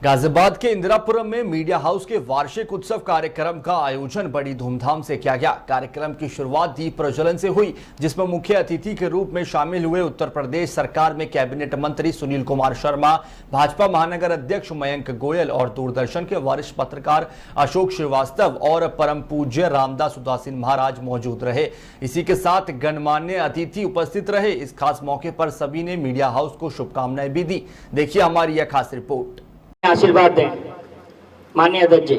गाजियाबाद के इंदिरापुरम में media house के वार्षिक उत्सव कार्यक्रम का आयोजन बड़ी धूमधाम से किया गया। कार्यक्रम की शुरुआत दीप प्रज्वलन से हुई, जिसमें मुख्य अतिथि के रूप में शामिल हुए उत्तर प्रदेश सरकार में कैबिनेट मंत्री सुनील कुमार शर्मा, भाजपा महानगर अध्यक्ष मयंक गोयल और दूरदर्शन के वरिष्ठ पत्रकार अशोक श्रीवास्तव और परम पूज्य रामदास उदासीन महाराज मौजूद रहे। इसी के साथ गणमान्य अतिथि उपस्थित रहे। इस खास मौके पर सभी ने मीडिया हाउस को शुभकामनाएं भी दी। देखिए हमारी यह खास रिपोर्ट। आशीर्वाद दें माननीय अध्यक्ष जी।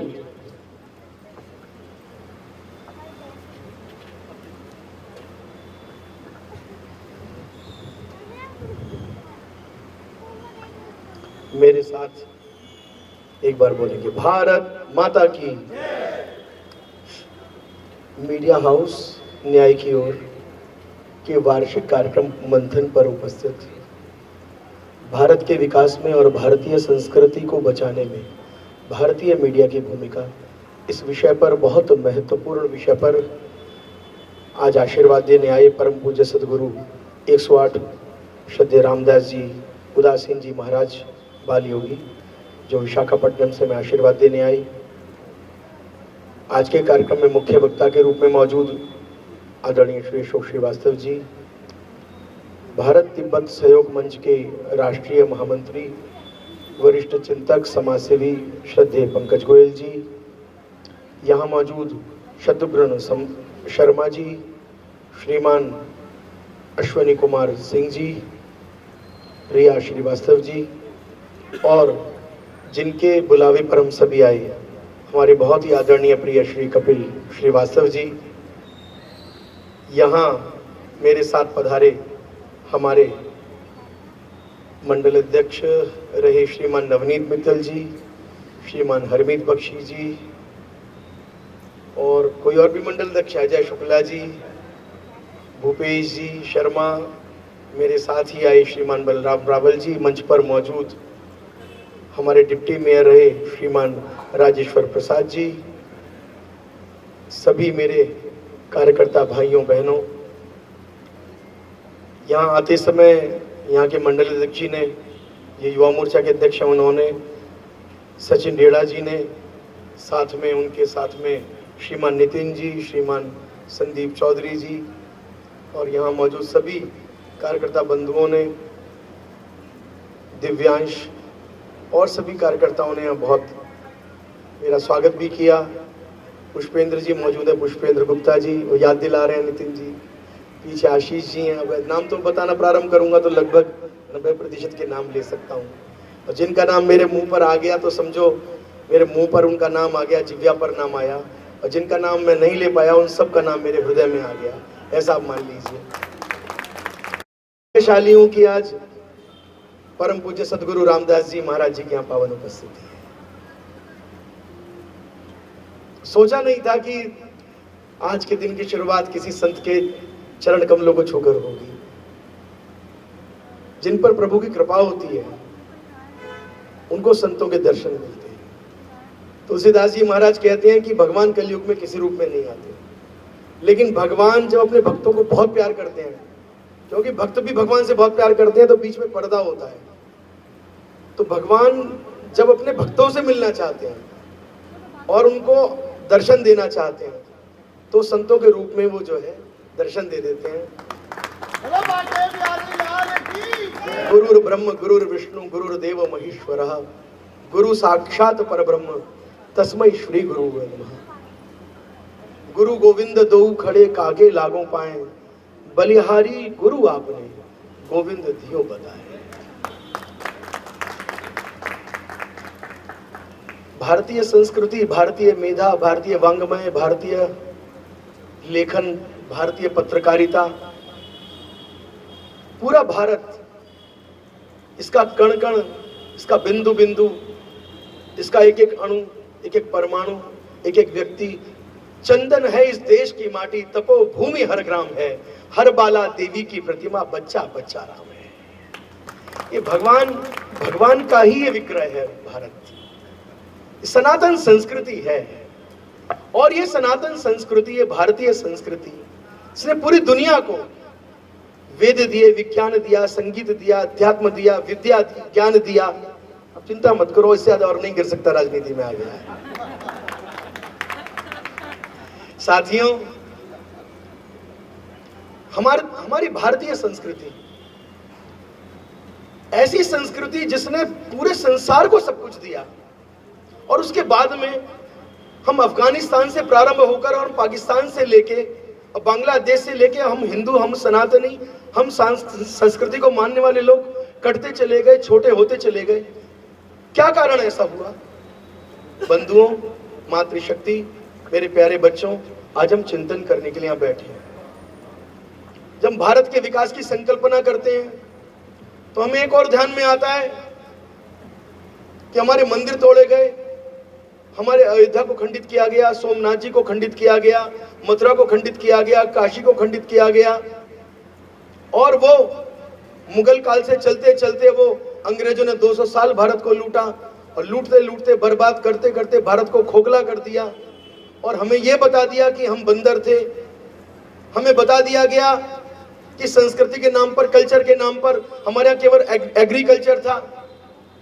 मेरे साथ एक बार बोलेंगे, भारत माता की। मीडिया हाउस न्याय की ओर के वार्षिक कार्यक्रम मंथन पर उपस्थित भारत के विकास में और भारतीय संस्कृति को बचाने में भारतीय मीडिया की भूमिका, इस विषय पर, बहुत महत्वपूर्ण विषय पर आज आशीर्वाद देने आए परम पूज्य सदगुरु 108 श्रद्धेय रामदास जी उदासीन जी महाराज बाल योगी, जो विशाखापट्टनम से मैं आशीर्वाद देने आए। आज के कार्यक्रम में मुख्य वक्ता के रूप में मौजूद आदरणीय श्री अशोक श्रीवास्तव जी, भारत तिब्बत सहयोग मंच के राष्ट्रीय महामंत्री, वरिष्ठ चिंतक, समाजसेवी श्रद्धेय पंकज गोयल जी, यहाँ मौजूद शत्रुघ्न शर्मा जी, श्रीमान अश्विनी कुमार सिंह जी, रिया श्रीवास्तव जी, और जिनके बुलावे पर हम सभी आए, हमारे बहुत ही आदरणीय प्रिय श्री कपिल श्रीवास्तव जी, यहाँ मेरे साथ पधारे हमारे मंडल अध्यक्ष रहे श्रीमान नवनीत मित्तल जी, श्रीमान हरमीत बख्शी जी, और कोई और भी मंडल अध्यक्ष अजय शुक्ला जी, भूपेश जी शर्मा, मेरे साथ ही आए श्रीमान बलराम रावल जी, मंच पर मौजूद हमारे डिप्टी मेयर रहे श्रीमान राजेश्वर प्रसाद जी, सभी मेरे कार्यकर्ता भाइयों बहनों, यहाँ आते समय यहाँ के मंडल अध्यक्ष जी ने, ये युवा मोर्चा के अध्यक्ष हैं उन्होंने, सचिन डेड़ा जी ने, साथ में उनके साथ में श्रीमान नितिन जी, श्रीमान संदीप चौधरी जी, और यहाँ मौजूद सभी कार्यकर्ता बंधुओं ने, दिव्यांश और सभी कार्यकर्ताओं ने यहाँ बहुत मेरा स्वागत भी किया। पुष्पेंद्र जी मौजूद है, पुष्पेंद्र गुप्ता जी, वो याद दिला रहे हैं, नितिन जी पीछे, आशीष जी हैं। अब नाम तो बताना प्रारंभ करूंगा तो लगभग 90% के नाम ले सकता हूं, और जिनका नाम मेरे मुंह पर आ गया तो समझो मेरे मुंह पर उनका नाम आ गया, जिव्या पर नाम आया, और जिनका नाम मैं नहीं ले पाया उन सब का नाम मेरे हृदय में आ गया, ऐसा आप मान लीजिए। शालियों की आज परम पूज्य सदगुरु रामदास जी महाराज जी की यहाँ पावन उपस्थिति है। सोचा नहीं था कि आज के दिन की शुरुआत किसी संत के चरण कमलों को छूकर होगी, जिन पर प्रभु की कृपा होती है उनको संतों के दर्शन मिलते हैं। तुलसीदास जी महाराज कहते हैं कि भगवान कलयुग में किसी रूप में नहीं आते, लेकिन भगवान जब अपने भक्तों को बहुत प्यार करते हैं, क्योंकि भक्त भी भगवान से बहुत प्यार करते हैं, तो बीच में पर्दा होता है, तो भगवान जब अपने भक्तों से मिलना चाहते हैं और उनको दर्शन देना चाहते हैं, तो संतों के रूप में वो जो है दर्शन दे देते हैं। गुरुर् ब्रह्म गुरुर् विष्णु गुरुर्देव महेश्वरः, गुरु साक्षात परब्रह्म तस्मै श्री गुरु नमः। गुरु गोविंद दो खड़े कागे लागों पाए, बलिहारी गुरु आपने गोविंद धियो बताए। भारतीय संस्कृति, भारतीय मेधा, भारतीय वांग्मय, भारतीय लेखन, भारतीय पत्रकारिता, पूरा भारत, इसका कण कण, इसका बिंदु बिंदु, इसका एक एक अणु, एक एक परमाणु, एक एक व्यक्ति चंदन है इस देश की माटी, तपो भूमि हर ग्राम है, हर बाला देवी की प्रतिमा, बच्चा बच्चा राम है। ये भगवान का ही ये विग्रह है भारत। सनातन संस्कृति है, और ये सनातन संस्कृति, ये भारतीय संस्कृति, इसने पूरी दुनिया को वेद दिए, विज्ञान दिया, संगीत दिया, अध्यात्म दिया, विद्या दी, ज्ञान दिया, चिंता मत करो, इससे ज्यादा और नहीं गिर सकता, राजनीति में आ गया है। साथियों, हमारी भारतीय संस्कृति ऐसी संस्कृति जिसने पूरे संसार को सब कुछ दिया, और उसके बाद में हम अफगानिस्तान से प्रारंभ होकर और पाकिस्तान से लेके और बांग्लादेश से लेके हम हिंदू, हम सनातनी, हम संस्कृति को मानने वाले लोग कटते चले गए, छोटे होते चले गए। क्या कारण ऐसा हुआ? बंधुओं, मातृशक्ति, मेरे प्यारे बच्चों, आज हम चिंतन करने के लिए यहाँ बैठे हैं। जब भारत के विकास की संकल्पना करते हैं तो हमें एक और ध्यान में आता है कि हमारे मंदिर तोड़े गए, हमारे अयोध्या को खंडित किया गया, सोमनाथ जी को खंडित किया गया, मथुरा को खंडित किया गया, काशी को खंडित किया गया, और वो मुगल काल से चलते चलते वो अंग्रेजों ने 200 साल भारत को लूटा, और लूटते लूटते बर्बाद करते करते भारत को खोखला कर दिया, और हमें यह बता दिया कि हम बंदर थे। हमें बता दिया गया कि संस्कृति के नाम पर, कल्चर के नाम पर हमारे यहाँ केवल एग्रीकल्चर था।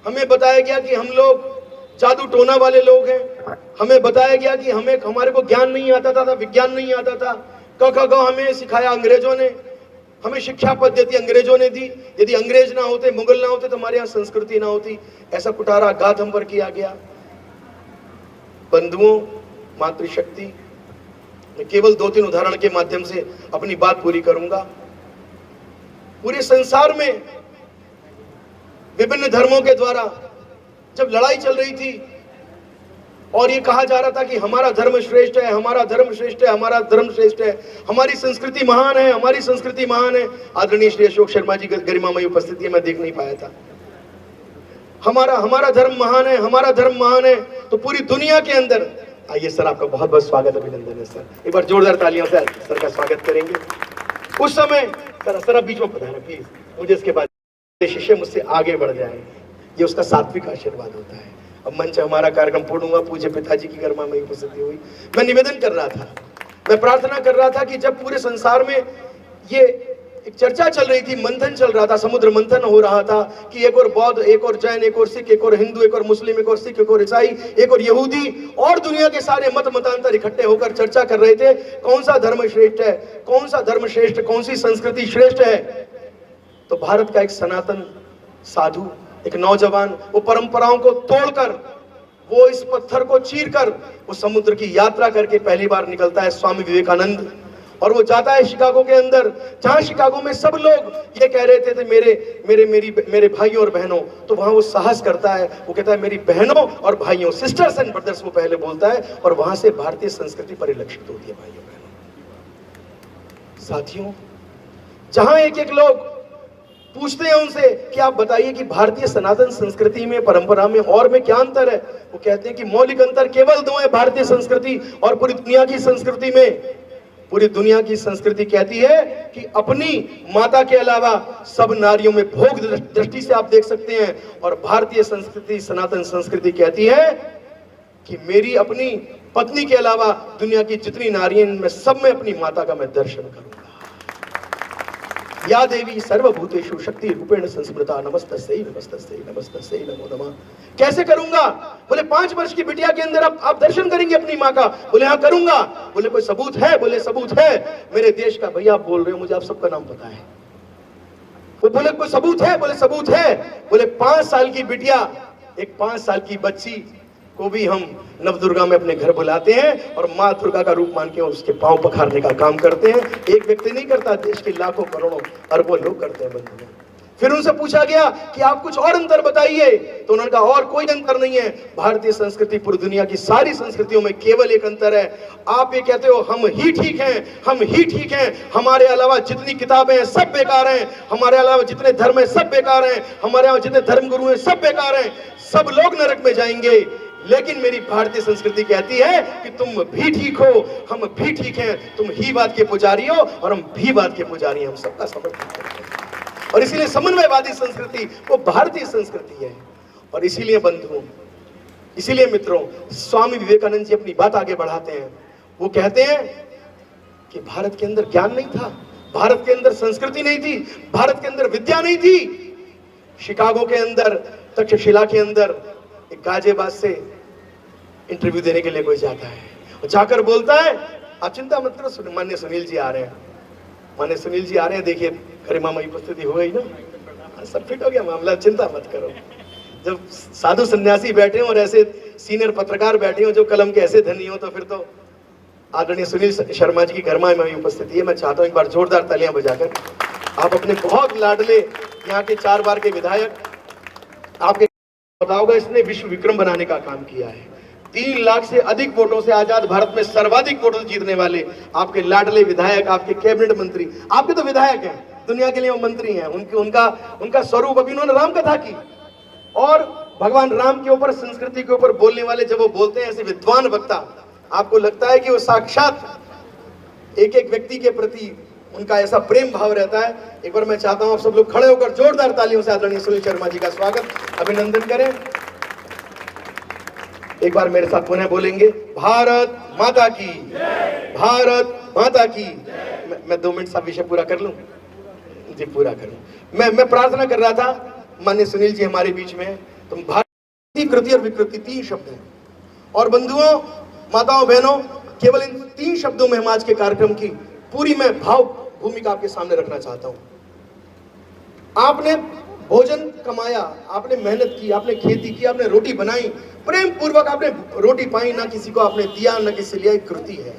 हमें बताया गया कि हम लोग जादू टोना वाले लोग हैं। हमें बताया गया कि हमारे को ज्ञान नहीं आता था, विज्ञान नहीं आता था। क ख ग हमें सिखाया अंग्रेजों ने, हमें शिक्षा पद्धति अंग्रेजों ने दी। यदि अंग्रेज ना होते, मुगल ना होते तो हमारे यहाँ संस्कृति ना होती। ऐसा कुटारा घात हम पर किया गया। बंधुओं, मातृशक्ति, मैं केवल 2-3 उदाहरण के माध्यम से अपनी बात पूरी करूंगा। पूरे संसार में विभिन्न धर्मों के द्वारा जब लड़ाई चल रही थी और ये कहा जा रहा था कि हमारा धर्म श्रेष्ठ है, हमारा धर्म श्रेष्ठ है, हमारा धर्म श्रेष्ठ है, हमारी संस्कृति महान है, हमारी संस्कृति महान है। आदरणीय श्री अशोक शर्मा जी की गरिमामयी उपस्थिति में देख नहीं पाया था। हमारा धर्म महान है, हमारा धर्म महान है। तो पूरी दुनिया के अंदर, आइए सर, आपका बहुत बहुत स्वागत, अभिनंदन है सर। एक बार जोरदार तालियों से सर का स्वागत करेंगे। उस समय सर बीच में पधारें प्लीज, मुझे इसके बाद शिष्य मुझसे आगे बढ़ जाए, ये उसका सात्विक आशीर्वाद होता है। अब मंच हमारा कार्यक्रम पूर्ण हुआ, पूज्य पिताजी की गरिमामयी उपस्थिति हुई। मैं निवेदन कर रहा था, मैं प्रार्थना कर रहा था कि जब पूरे संसार में ये एक चर्चा चल रही थी, मंथन चल रहा था, समुद्र मंथन हो रहा था कि एक और बौद्ध, एक और जैन, एक और सिख, एक और हिंदू, एक और मुस्लिम, एक और सिख, एक और ईसाई, एक और यहूदी, और दुनिया के सारे मत मतांतर इकट्ठे होकर चर्चा कर रहे थे कौन सा धर्म श्रेष्ठ है, कौन सा धर्म श्रेष्ठ, कौन सी संस्कृति श्रेष्ठ है। तो भारत का एक सनातन साधु, एक नौजवान, वो परंपराओं को तोड़कर, वो इस पत्थर को चीरकर वो समुद्र की यात्रा करके पहली बार निकलता है, स्वामी विवेकानंद। और वो जाता है शिकागो के अंदर, जहां शिकागो में सब लोग ये कह रहे थे मेरे भाइयों और बहनों, तो वहां वो साहस करता है, वो कहता है मेरी बहनों और भाइयों, सिस्टर्स एंड ब्रदर्स, वो पहले बोलता है, और वहां से भारतीय संस्कृति परिलक्षित होती है। भाइयों बहनों, साथियों, जहां एक एक लोग पूछते हैं उनसे कि आप बताइए कि भारतीय सनातन संस्कृति में, परंपरा में और में क्या अंतर है, वो कहते हैं कि मौलिक अंतर केवल 2 है, भारतीय संस्कृति और पूरी दुनिया की संस्कृति में। पूरी दुनिया की संस्कृति कहती है कि अपनी माता के अलावा सब नारियों में भोग दृष्टि से आप देख सकते हैं, और भारतीय संस्कृति, सनातन संस्कृति कहती है कि मेरी अपनी पत्नी के अलावा दुनिया की जितनी नारियां में सब में अपनी माता का मैं दर्शन करूंगा। या देवी सर्वभूतेषु शक्ति रूपेण संस्मृता, नमस्तस्यै नमस्तस्यै नमस्तस्यै नमो नमः। कैसे करूंगा? बोले 5 वर्ष की बिटिया के अंदर आप दर्शन करेंगे अपनी माँ का? बोले हाँ करूंगा। बोले कोई सबूत है? बोले सबूत है मेरे देश का। भैया आप बोल रहे हो, मुझे आप सबका नाम पता है। वो बोले कोई सबूत है? बोले सबूत है। बोले 5 साल की बिटिया, एक 5 साल की बच्ची को भी हम नवदुर्गा में अपने घर बुलाते हैं और माँ दुर्गा का रूप मान के उसके पांव पखारने का काम करते हैं। एक व्यक्ति नहीं करता, देश के लाखों करोड़ों अरबों लोग करते हैं बंधुओं। फिर उनसे पूछा गया कि आप कुछ और अंतर बताइए, तो उन्होंने कहा और कोई अंतर नहीं है। भारतीय संस्कृति पूरी दुनिया की सारी संस्कृतियों में केवल एक अंतर है। आप ये कहते हो हम ही ठीक हैं, हम ही ठीक हैं, हमारे अलावा जितनी किताबें हैं सब बेकार हैं, हमारे अलावा जितने धर्म हैं सब बेकार हैं, हमारे अलावा जितने धर्मगुरु हैं सब बेकार हैं, सब लोग नरक में जाएंगे। लेकिन मेरी भारतीय संस्कृति कहती है कि तुम भी ठीक हो, हम भी ठीक हैं, तुम ही बात के पुजारी हो और हम भी बात के पुजारी हैं, हम सबका समर्थन करते हैं। और इसीलिए समन्वयवादी संस्कृति वो भारतीय संस्कृति है। और इसीलिए बंधुओं, इसीलिए मित्रों, स्वामी विवेकानंद जी अपनी बात आगे बढ़ाते हैं। वो कहते हैं कि भारत के अंदर ज्ञान नहीं था, भारत के अंदर संस्कृति नहीं थी, भारत के अंदर विद्या नहीं थी। शिकागो के अंदर तक्षशिला के अंदर एक गाजियाबाद से इंटरव्यू देने के लिए कोई जाता है और जाकर बोलता है, आप चिंता मत करो, माननीय सुनील जी आ रहे हैं, माननीय सुनील जी आ रहे हैं, देखिए गरिमा की उपस्थिति हो गई ना, सब फिट हो गया मामला, चिंता मत करो। जब साधु सन्यासी बैठे हो और ऐसे सीनियर पत्रकार बैठे हो जो कलम के ऐसे धनी हो, तो फिर तो आदरणीय सुनील शर्मा जी की गरिमा में उपस्थिति है। मैं चाहता हूं एक बार जोरदार तालियां बजाकर आप अपने बहुत लाडले यहाँ के 4 बार के विधायक, आपके पता होगा इसने विश्व विक्रम बनाने का काम किया है। 3 लाख से अधिक वोटों से आजाद भारत में सर्वाधिक वोटों जीतने वाले आपके लाडले विधायक, आपके कैबिनेट मंत्री, आपके तो विधायक हैं, दुनिया के लिए वो मंत्री हैं, उनका स्वरूप अभी उन्होंने राम कथा की, और भगवान राम के ऊपर, संस्कृति के ऊपर बोलने वाले जब वो बोलते हैं ऐसे विद्वान वक्ता, आपको लगता है कि वो साक्षात एक एक व्यक्ति के प्रति उनका ऐसा प्रेम भाव रहता है। एक बार मैं चाहता हूं आप सब लोग खड़े होकर जोरदार तालियों से आदरणीय सुनील शर्मा जी का स्वागत, अभिनंदन करें। एक बार मेरे साथ पुनः बोलेंगे, भारत माता की, भारत माता की। मैं 2 मिनट सा विषय पूरा कर लूं जी, पूरा करूं। मैं प्रार्थना कर रहा था, माननीय सुनील जी हमारे बीच में, तो भारत की कृति और विकृति 3 शब्द हैं, और बंधुओं, माताओं, बहनों, केवल इन 3 शब्दों में हम आज के कार्यक्रम की पूरी मैं भाव भूमिका आपके सामने रखना चाहता हूं। आपने भोजन कमाया, आपने मेहनत की, आपने खेती की, आपने रोटी बनाई, प्रेम पूर्वक आपने रोटी पाई, ना किसी को आपने दिया, ना किसी लिया, एक कृति है।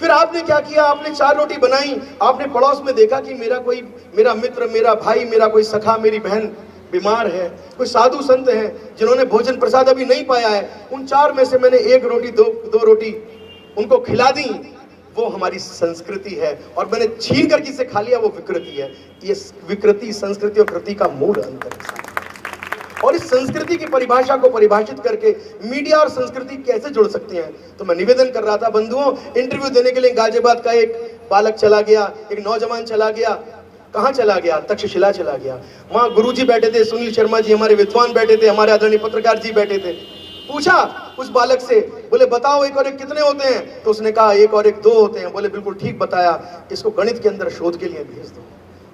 फिर आपने क्या किया, आपने 4 रोटी बनाई, आपने पड़ोस में देखा कि मेरा मित्र, मेरा भाई, मेरा कोई सखा, मेरी बहन बीमार है, कोई साधु संत हैं जिन्होंने भोजन प्रसाद अभी नहीं पाया है, उन 4 में से मैंने 1 रोटी, 2 रोटी उनको खिला दी, वो हमारी संस्कृति है, और मैंने छीन कर किसे खा लिया, वो विकृति है। ये विकृति, संस्कृति और कृति का मूल अंतर है, और इस संस्कृति की परिभाषा को परिभाषित करके मीडिया और संस्कृति कैसे जुड़ सकते हैं, तो मैं निवेदन कर रहा था बंधुओं, इंटरव्यू देने के लिए गाजियाबाद का एक बालक चला गया, एक नौजवान चला गया, कहां चला गया, तक्षशिला चला गया। वहां गुरुजी बैठे थे, सुनील शर्मा जी हमारे विद्वान बैठे थे, हमारे आदरणीय पत्रकार जी बैठे थे। पूछा उस बालक से, बोले बताओ 1 और 1 कितने होते हैं, तो उसने कहा 1 और 1 2 होते हैं। बोले बिल्कुल ठीक बताया, इसको गणित के अंदर शोध के लिए भेज दो।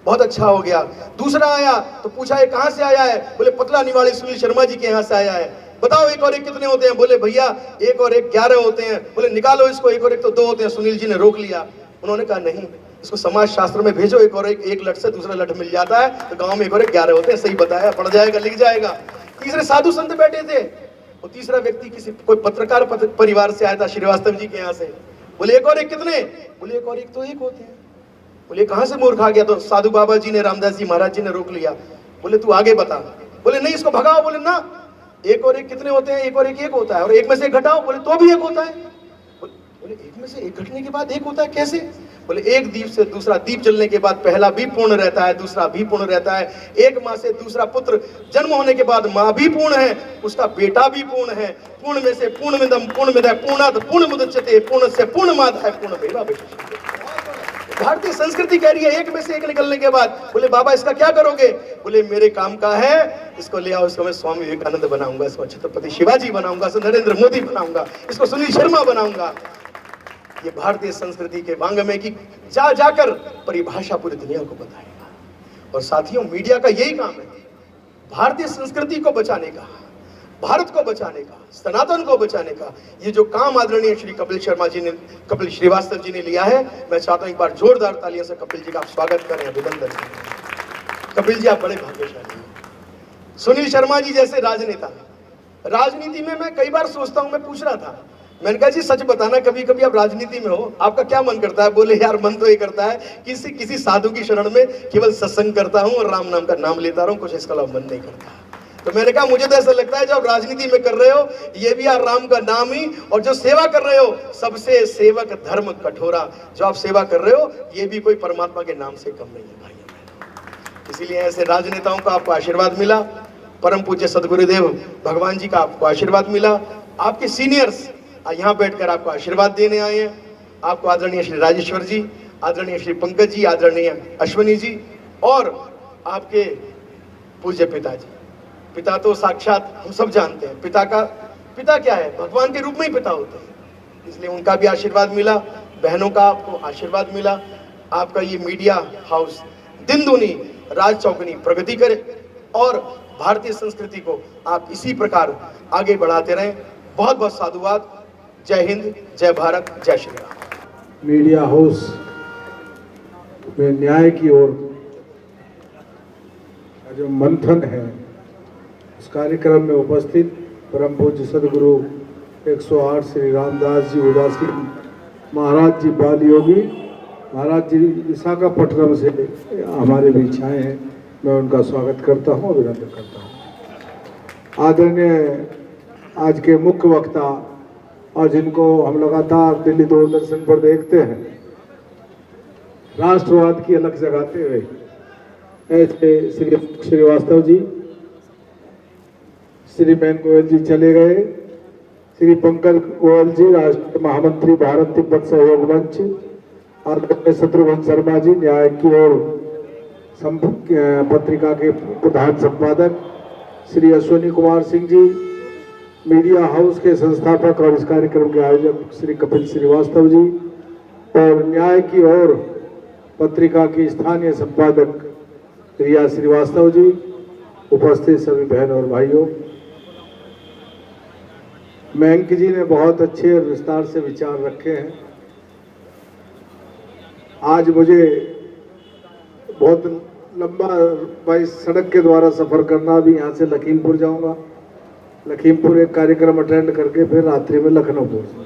बहुत अच्छा हो गया। दूसरा आया तो पूछा ये कहां से आया है, बोले पतला निवाड़ी सुनील शर्मा जी के यहाँ से आया है। बताओ 1 और 1 कितने होते हैं, बोले भैया 1 और 1 11 होते हैं। बोले निकालो इसको, 1 और 1 तो 2 होते हैं। सुनील जी ने रोक लिया, उन्होंने कहा नहीं, इसको समाज शास्त्र में भेजो, 1 और 1 लट से दूसरा लट मिल जाता है, तो गांव में 1 और 1 11 होते हैं, सही बताया, पढ़ जाएगा, लिख जाएगा। तीसरे साधु संत बैठे थे, और तीसरा व्यक्ति कोई पत्रकार परिवार से आया था, श्रीवास्तव जी के यहाँ से। बोले 1 और 1 कितने, बोले 1 और 1 तो 1 होते हैं। बोले कहां से मूर्ख आ गया, तो साधु बाबा जी ने, रामदास जी महाराज जी ने रोक लिया। बोले तू आगे बता। बोले नहीं, इसको भगाओ। बोले ना, 1 और 1 कितने होते हैं, 1 और 1 1 होता है, और 1 में से 1 घटाओ, बोले तो भी 1 होता है। बोले 1 में से 1 घटने के बाद 1 होता है, कैसे? बोले एक दीप से दूसरा दीप जलने के बाद पहला भी पूर्ण रहता है, दूसरा भी पूर्ण रहता है। 1 माँ से दूसरा पुत्र जन्म होने के बाद माँ भी पूर्ण है, उसका बेटा भी पूर्ण है। पूर्ण में से पूर्णमिदं पूर्णमिदः पूर्णात् पूर्णमुदच्यते, पूर्ण से पूर्णमादाय पूर्णमेवावशिष्यते। भारतीय संस्कृति कह रही है 1 में से 1 निकलने के बाद। बोले बाबा इसका क्या करोगे, बोले मेरे काम का है, इसको ले आओ, इसको मैं स्वामी विवेकानंद बनाऊंगा, इसको छत्रपति शिवाजी बनाऊंगा, इसको नरेंद्र मोदी बनाऊंगा, इसको सुनील शर्मा बनाऊंगा। ये भारतीय संस्कृति के वांग्मय की जाकर परिभाषा पूरी दुनिया को बताएगा। और साथियों, मीडिया का यही काम है, भारतीय संस्कृति को बचाने का, भारत को बचाने का, सनातन को बचाने का। ये जो काम आदरणीय श्री कपिल श्रीवास्तव जी ने लिया है, मैं चाहता हूं एक बार जोरदार तालियों से कपिल जी का आप स्वागत करें, अभिनंदन करें। कपिल जी आप बड़े भाग्यशाली हैं। सुनील शर्मा जी जैसे राजनेता, राजनीति में मैं कई बार सोचता हूं, मैं पूछ रहा था, मैंने कहा जी सच बताना, कभी कभी आप राजनीति में हो, आपका क्या मन करता है? बोले यार मन तो ये करता है किसी साधु की शरण में केवल सत्संग करता हूं और राम नाम का नाम लेता रहूं, कुछ इसका मन नहीं करता। तो मैंने कहा मुझे तो ऐसा लगता है जब राजनीति में कर रहे हो, ये भी यार राम का नाम ही, और जो सेवा कर रहे हो, सबसे सेवक धर्म कठोरा, जो आप सेवा कर रहे हो, ये भी कोई परमात्मा के नाम से कम नहीं है भाई। इसीलिए ऐसे राजनेताओं का आपको आशीर्वाद मिला, परम पूज्य सदगुरुदेव भगवान जी का आपको आशीर्वाद मिला, आपके सीनियर्स यहाँ बैठकर आपको आशीर्वाद देने आए हैं। आपको आदरणीय श्री राजेश्वर जी, आदरणीय श्री पंकज जी, आदरणीय अश्वनी जी, और आपके पूज्य पिताजी। पिता तो साक्षात हम सब जानते हैं, पिता क्या है, भगवान के रूप में ही पिता होते हैं, इसलिए उनका भी आशीर्वाद मिला। बहनों का आपको आशीर्वाद मिला। आपका ये मीडिया हाउस दिन दूनी राज चौगनी प्रगति करे, और भारतीय संस्कृति को आप इसी प्रकार आगे बढ़ाते रहें। बहुत बहुत साधुवाद। जय हिंद, जय भारत, जय श्री राम। मीडिया हाउस में न्याय की ओर जो मंथन है, उस कार्यक्रम में उपस्थित परम पूज्य सदगुरु 108 श्री रामदास जी उदासी महाराज जी बाल योगी महाराज जी विशाखापट्टनम से हमारे बीच आए हैं। मैं उनका स्वागत करता हूँ, अभिनंदन करता हूँ। आदरणीय आज के मुख्य वक्ता और जिनको हम लगातार दिल्ली दूरदर्शन पर देखते हैं, राष्ट्रवाद की अलग जगाते हुए ऐसे श्री श्रीवास्तव जी, श्री मैन गोयल जी चले गए, श्री पंकज गोयल जी राष्ट्रीय महामंत्री भारत तिब्बत सहयोग मंच, आदरणीय शत्रुघ्न शर्मा जी न्याय की ओर पत्रिका के प्रधान संपादक, श्री अश्विनी कुमार सिंह जी मीडिया हाउस के संस्थापक और इस कार्यक्रम के आयोजक श्री कपिल श्रीवास्तव जी, और न्याय की ओर पत्रिका की स्थानीय संपादक रिया श्रीवास्तव जी, उपस्थित सभी बहन और भाइयों। मैंक जी ने बहुत अच्छे और विस्तार से विचार रखे हैं। आज मुझे बहुत लंबा भाई सड़क के द्वारा सफर करना, भी यहाँ से लखीमपुर जाऊंगा, लखीमपुर एक कार्यक्रम अटेंड करके फिर रात्रि में लखनऊ पहुंचना।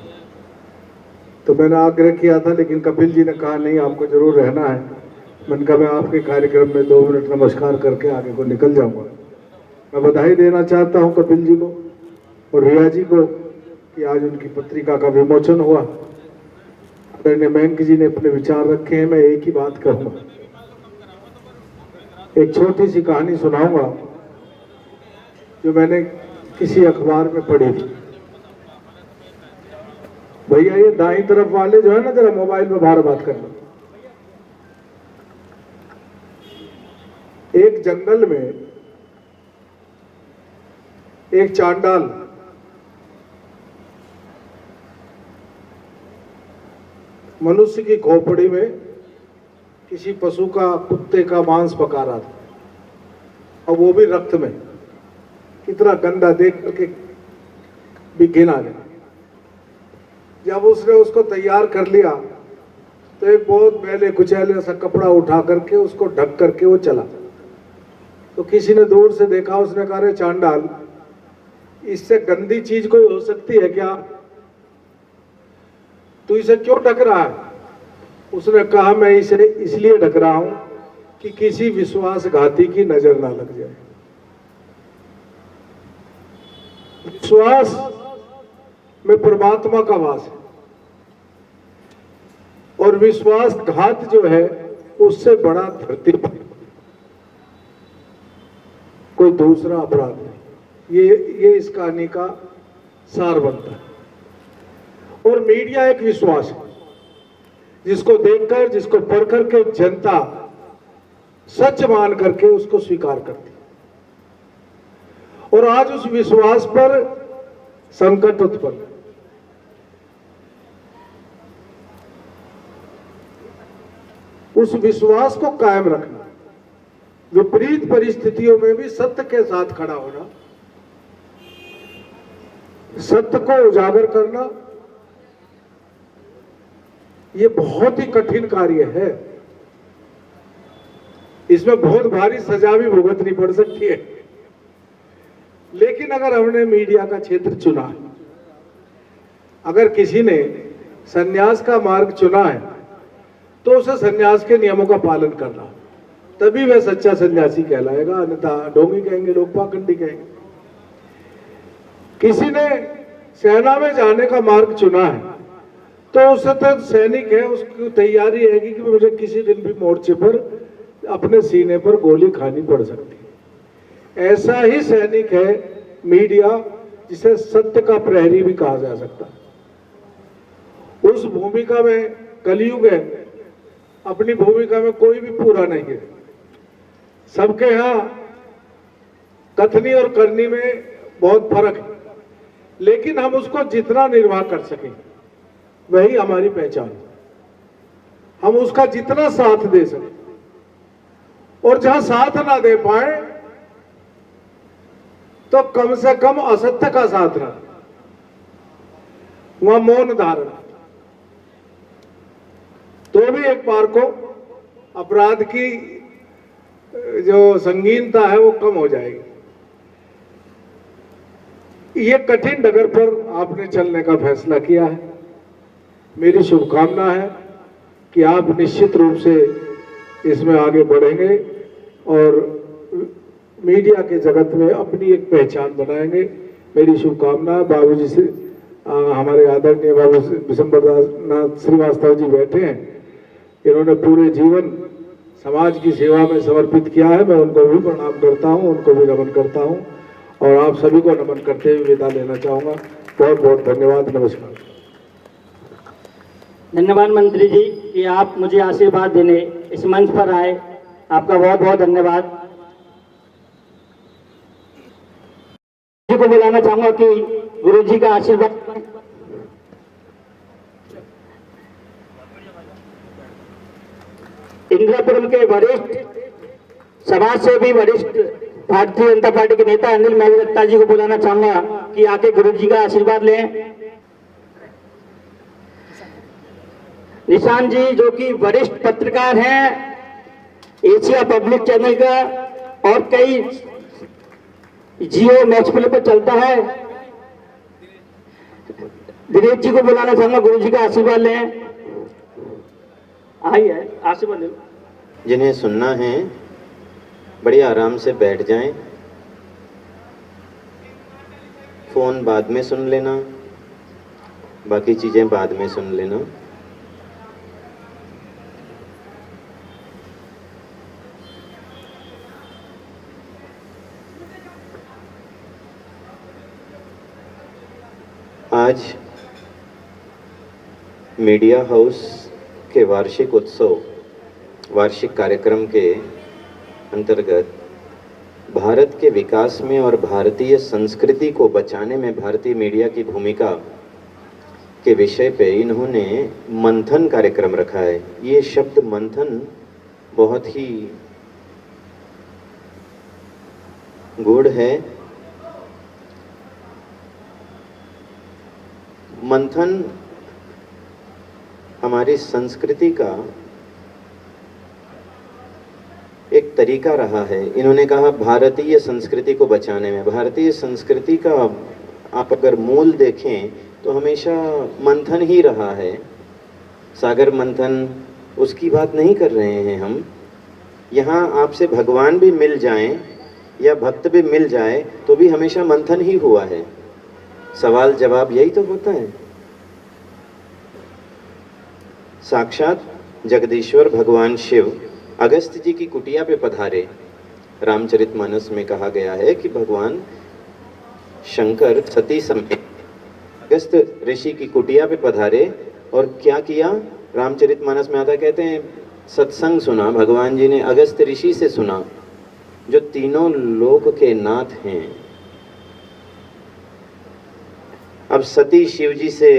तो मैंने आग्रह किया था, लेकिन कपिल जी ने कहा नहीं आपको जरूर रहना है। मैंने कहा मैं आपके कार्यक्रम में 2 मिनट नमस्कार करके आगे को निकल जाऊंगा। मैं बधाई देना चाहता हूं कपिल जी को और रिया जी को कि आज उनकी पत्रिका का विमोचन हुआ। आदरणीय मैंक जी ने अपने विचार रखे हैं। मैं एक ही बात कहूंगा, एक छोटी सी कहानी सुनाऊंगा जो मैंने किसी अखबार में पढ़ी थी। भैया ये दाईं तरफ वाले जो है ना, जरा मोबाइल में बाहर बात करना। एक जंगल में एक चांडाल मनुष्य की खोपड़ी में किसी पशु का, कुत्ते का मांस पका रहा था, और वो भी रक्त में। कितना गंदा देख करके भी घिन आ गया। जब उसने उसको तैयार कर लिया तो एक बहुत मैले कुचैले सा कपड़ा उठा करके उसको ढक करके वो चला। तो किसी ने दूर से देखा, उसने कहा रे चांडाल, इससे गंदी चीज कोई हो सकती है क्या? तू इसे क्यों ढक रहा है? उसने कहा मैं इसे इसलिए ढक रहा हूं कि किसी विश्वासघाती की नजर ना लग जाए। विश्वास में परमात्मा का वास है, और विश्वासघात जो है उससे बड़ा धरती पर कोई दूसरा अपराध नहीं। ये इस कहानी का सार बनता है। और मीडिया एक विश्वास है जिसको देखकर, जिसको पढ़ करके जनता सच मान करके उसको स्वीकार करती है। और आज उस विश्वास पर संकट उत्पन्न, उस विश्वास को कायम रखना, विपरीत परिस्थितियों में भी सत्य के साथ खड़ा होना, सत्य को उजागर करना, ये बहुत ही कठिन कार्य है। इसमें बहुत भारी सजा भी भुगतनी पड़ सकती है। लेकिन अगर हमने मीडिया का क्षेत्र चुना है, अगर किसी ने संन्यास का मार्ग चुना है, तो उसे संन्यास के नियमों का पालन करना, तभी वह सच्चा सन्यासी कहलाएगा। अन्यथा ढोंगी कहेंगे, लोग पाखंडी कहेंगे। किसी ने सेना में जाने का मार्ग चुना है, तो उसे तो सैनिक है, उसकी तैयारी रहेगी कि मुझे किसी दिन भी मोर्चे पर अपने सीने पर गोली खानी पड़ सकती है। ऐसा ही सैनिक है मीडिया, जिसे सत्य का प्रहरी भी कहा जा सकता है। उस भूमिका में कलयुग है। अपनी भूमिका में कोई भी पूरा नहीं है। सबके यहाँ कथनी और करनी में बहुत फर्क है, लेकिन हम उसको जितना निर्वाह कर सकें वही हमारी पहचान है। हम उसका जितना साथ दे सकें, और जहां साथ ना दे पाए तो कम से कम असत्य का साथ रहा, वहां मौन धारण, तो भी एक बार को अपराध की जो संगीनता है वो कम हो जाएगी। ये कठिन डगर पर आपने चलने का फैसला किया है। मेरी शुभकामना है कि आप निश्चित रूप से इसमें आगे बढ़ेंगे और मीडिया के जगत में अपनी एक पहचान बनाएंगे। मेरी शुभकामना है। बाबूजी से हमारे आदरणीय बाबू विशंबरनाथ श्रीवास्तव जी बैठे हैं, इन्होंने पूरे जीवन समाज की सेवा में समर्पित किया है। मैं उनको भी प्रणाम करता हूं, उनको भी नमन करता हूं और आप सभी को नमन करते हुए विदा लेना चाहूंगा। बहुत बहुत धन्यवाद। नमस्कार। धन्यवाद मंत्री जी कि आप मुझे आशीर्वाद देने इस मंच पर आए, आपका बहुत बहुत धन्यवाद। जी को बुलाना चाहूंगा कि गुरु जी का आशीर्वाद। इंदिरापुरम के वरिष्ठ समाज सेवी, वरिष्ठ भारतीय जनता पार्टी के नेता अनिल मेहता जी को बुलाना चाहूंगा कि आके गुरु जी का आशीर्वाद लें। निशान जी जो कि वरिष्ठ पत्रकार हैं, एशिया पब्लिक चैनल का और कई जियो मैक्स प्ले पर चलता है, दिनेश जी को बुलाना चाहूंगा, गुरु जी का आशीर्वाद लें। आइए आशीर्वाद लें। जिन्हें सुनना है बड़ी आराम से बैठ जाएं, फोन बाद में सुन लेना, बाकी चीजें बाद में सुन लेना। आज मीडिया हाउस के वार्षिक उत्सव, वार्षिक कार्यक्रम के अंतर्गत भारत के विकास में और भारतीय संस्कृति को बचाने में भारतीय मीडिया की भूमिका के विषय पे इन्होंने मंथन कार्यक्रम रखा है। ये शब्द मंथन बहुत ही गूढ़ है। मंथन हमारी संस्कृति का एक तरीका रहा है। इन्होंने कहा भारतीय संस्कृति को बचाने में, भारतीय संस्कृति का आप अगर मूल देखें तो हमेशा मंथन ही रहा है। सागर मंथन उसकी बात नहीं कर रहे हैं हम। यहाँ आपसे भगवान भी मिल जाएं या भक्त भी मिल जाए तो भी हमेशा मंथन ही हुआ है। सवाल जवाब यही तो होता है। साक्षात जगदीश्वर भगवान शिव अगस्त्य जी की कुटिया पे पधारे। रामचरितमानस में कहा गया है कि भगवान शंकर सती समेत अगस्त्य ऋषि की कुटिया पे पधारे और क्या किया? रामचरितमानस में आता, कहते हैं सत्संग सुना, भगवान जी ने अगस्त्य ऋषि से सुना जो तीनों लोक के नाथ हैं। अब सती शिव जी से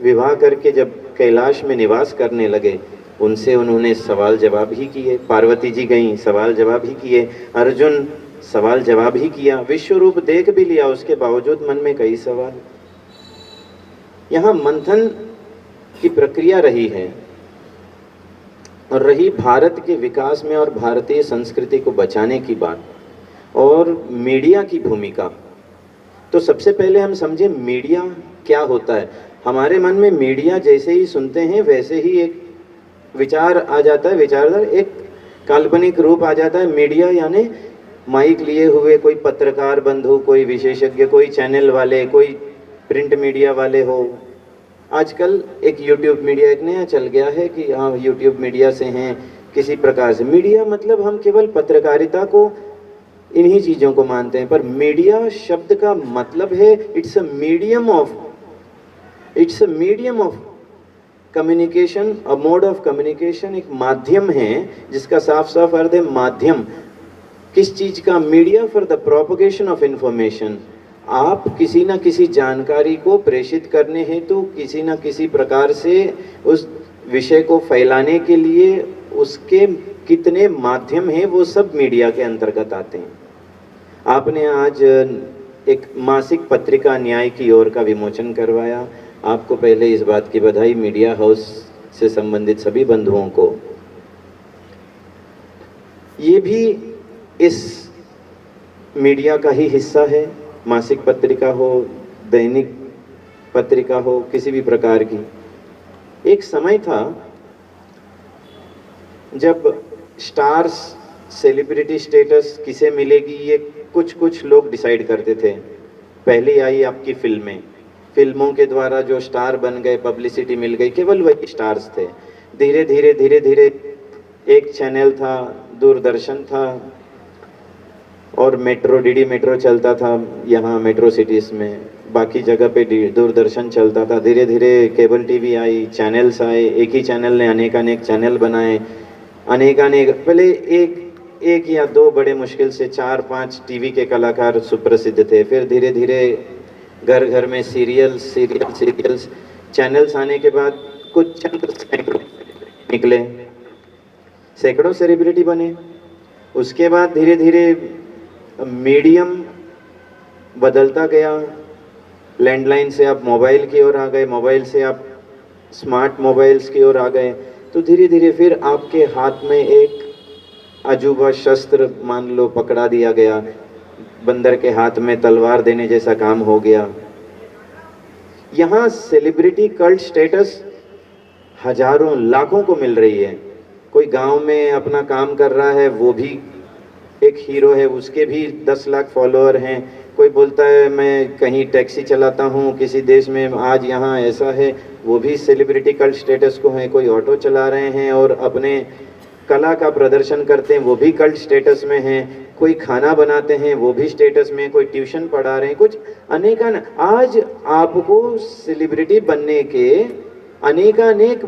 विवाह करके जब कैलाश में निवास करने लगे, उनसे उन्होंने सवाल जवाब ही किए। पार्वती जी गईं, सवाल जवाब ही किए। अर्जुन सवाल जवाब ही किया। विश्व रूप देख भी लिया, उसके बावजूद मन में कई सवाल। यहाँ मंथन की प्रक्रिया रही है और रही भारत के विकास में और भारतीय संस्कृति को बचाने की बात और मीडिया की भूमिका। तो सबसे पहले हम समझे मीडिया क्या होता है। हमारे मन में मीडिया जैसे ही सुनते हैं वैसे ही एक विचार आ जाता है, विचारधारा, एक काल्पनिक रूप आ जाता है। मीडिया यानी माइक लिए हुए कोई पत्रकार बंधु, कोई विशेषज्ञ, कोई चैनल वाले, कोई प्रिंट मीडिया वाले हो। आजकल एक यूट्यूब मीडिया एक नया चल गया है कि हाँ यूट्यूब मीडिया से हैं किसी प्रकार से। मीडिया मतलब हम केवल पत्रकारिता को, इन्हीं चीज़ों को मानते हैं, पर मीडिया शब्द का मतलब है it's a medium of communication, a mode of communication. एक माध्यम है जिसका साफ साफ अर्थ है माध्यम। किस चीज का? Media for the propagation of information. आप किसी न किसी जानकारी को प्रेषित करने हेतु किसी न किसी प्रकार से उस विषय को फैलाने के लिए उसके कितने माध्यम हैं वो सब मीडिया के अंतर्गत आते हैं। आपने आज एक मासिक पत्रिका न्याय की ओर का विमोचन करवाया। आपको पहले इस बात की बधाई, मीडिया हाउस से संबंधित सभी बंधुओं को। ये भी इस मीडिया का ही हिस्सा है, मासिक पत्रिका हो, दैनिक पत्रिका हो, किसी भी प्रकार की। एक समय था जब स्टार्स, सेलिब्रिटी स्टेटस किसे मिलेगी ये कुछ लोग डिसाइड करते थे। पहले आई आपकी फिल्में, फिल्मों के द्वारा जो स्टार बन गए, पब्लिसिटी मिल गई, केवल वही स्टार्स थे। धीरे धीरे एक चैनल था, दूरदर्शन था, और मेट्रो, डीडी मेट्रो चलता था यहाँ मेट्रो सिटीज़ में, बाकी जगह पे दूरदर्शन चलता था। धीरे धीरे केबल टीवी आई, चैनल्स आए, एक ही चैनल ने अनेक चैनल बनाए, अनेक पहले एक या दो बड़े मुश्किल से 4-5 टीवी के कलाकार सुप्रसिद्ध थे। फिर धीरे धीरे घर में सीरियल्स चैनल्स आने के बाद कुछ चैनल निकले, सैकड़ों सेलिब्रिटी बने। उसके बाद धीरे धीरे मीडियम बदलता गया, लैंडलाइन से आप मोबाइल की ओर आ गए, मोबाइल से आप स्मार्ट मोबाइल्स की ओर आ गए, तो धीरे धीरे फिर आपके हाथ में एक अजूबा शस्त्र मान लो पकड़ा दिया गया, बंदर के हाथ में तलवार देने जैसा काम हो गया। यहाँ सेलिब्रिटी कल्ट स्टेटस हजारों लाखों को मिल रही है। कोई गांव में अपना काम कर रहा है, वो भी एक हीरो है, उसके भी 10 लाख फॉलोअर हैं। कोई बोलता है मैं कहीं टैक्सी चलाता हूँ किसी देश में, आज यहाँ ऐसा है, वो भी सेलिब्रिटी कल्ट स्टेटस को है। कोई ऑटो चला रहे हैं और अपने कला का प्रदर्शन करते हैं, वो भी कल्ट स्टेटस में हैं। कोई खाना बनाते हैं, वो भी स्टेटस में। कोई ट्यूशन पढ़ा रहे हैं, कुछ अनेकान। आज आपको सेलिब्रिटी बनने के अनेक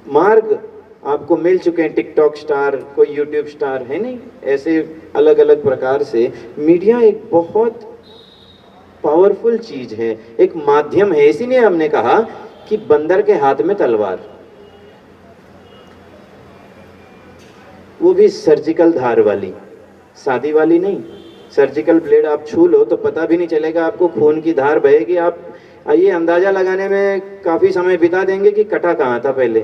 मार्ग आपको मिल चुके हैं। टिकटॉक स्टार, कोई यूट्यूब स्टार है नहीं, ऐसे अलग अलग प्रकार से मीडिया एक बहुत पावरफुल चीज है, एक माध्यम है। इसीलिए हमने कहा कि बंदर के हाथ में तलवार, वो भी सर्जिकल धार वाली, सादी वाली नहीं। सर्जिकल ब्लेड आप छू लो तो पता भी नहीं चलेगा आपको, खून की धार बहेगी। आप ये अंदाजा लगाने में काफी समय बिता देंगे कि कटा कहाँ था पहले।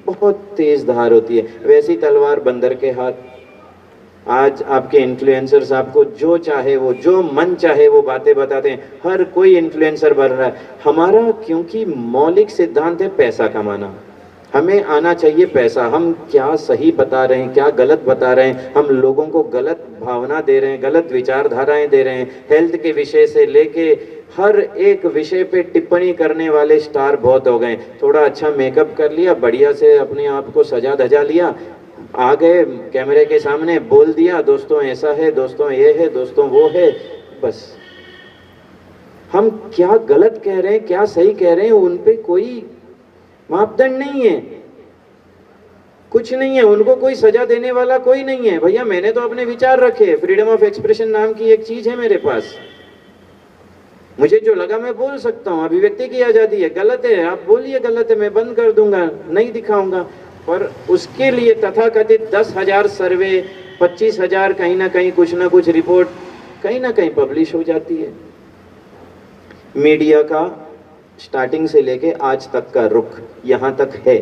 बहुत तेज धार होती है, वैसी तलवार बंदर के हाथ। आज आपके इन्फ्लुएंसर्स आपको जो चाहे वो, जो मन चाहे वो बातें बताते हैं। हर कोई इन्फ्लुएंसर बन रहा है। हमारा क्योंकि मौलिक सिद्धांत है पैसा कमाना, हमें आना चाहिए पैसा। हम क्या सही बता रहे हैं, क्या गलत बता रहे हैं, हम लोगों को गलत भावना दे रहे हैं, गलत विचारधाराएं दे रहे हैं। हेल्थ के विषय से लेके हर एक विषय पे टिप्पणी करने वाले स्टार बहुत हो गए। थोड़ा अच्छा मेकअप कर लिया, बढ़िया से अपने आप को सजा धजा लिया, आ गए कैमरे के सामने, बोल दिया दोस्तों ऐसा है, दोस्तों ये है, दोस्तों वो है। बस हम क्या गलत कह रहे हैं, क्या सही कह रहे हैं, उन पे कोई मापदंड नहीं है, कुछ नहीं है। उनको कोई सजा देने वाला कोई नहीं है। भैया मैंने तो अपने विचार रखे, फ्रीडम ऑफ एक्सप्रेशन नाम की एक चीज है मेरे पास। मुझे जो लगा मैं बोल सकता हूँ, अभिव्यक्ति की आजादी है। गलत है आप बोलिए, गलत है, मैं बंद कर दूंगा, नहीं दिखाऊंगा। पर उसके लिए तथाकथित 10,000 सर्वे, 25,000 कहीं ना कहीं कुछ ना कुछ रिपोर्ट कहीं ना कहीं पब्लिश हो जाती है। मीडिया का स्टार्टिंग से लेके आज तक का रुख यहाँ तक है,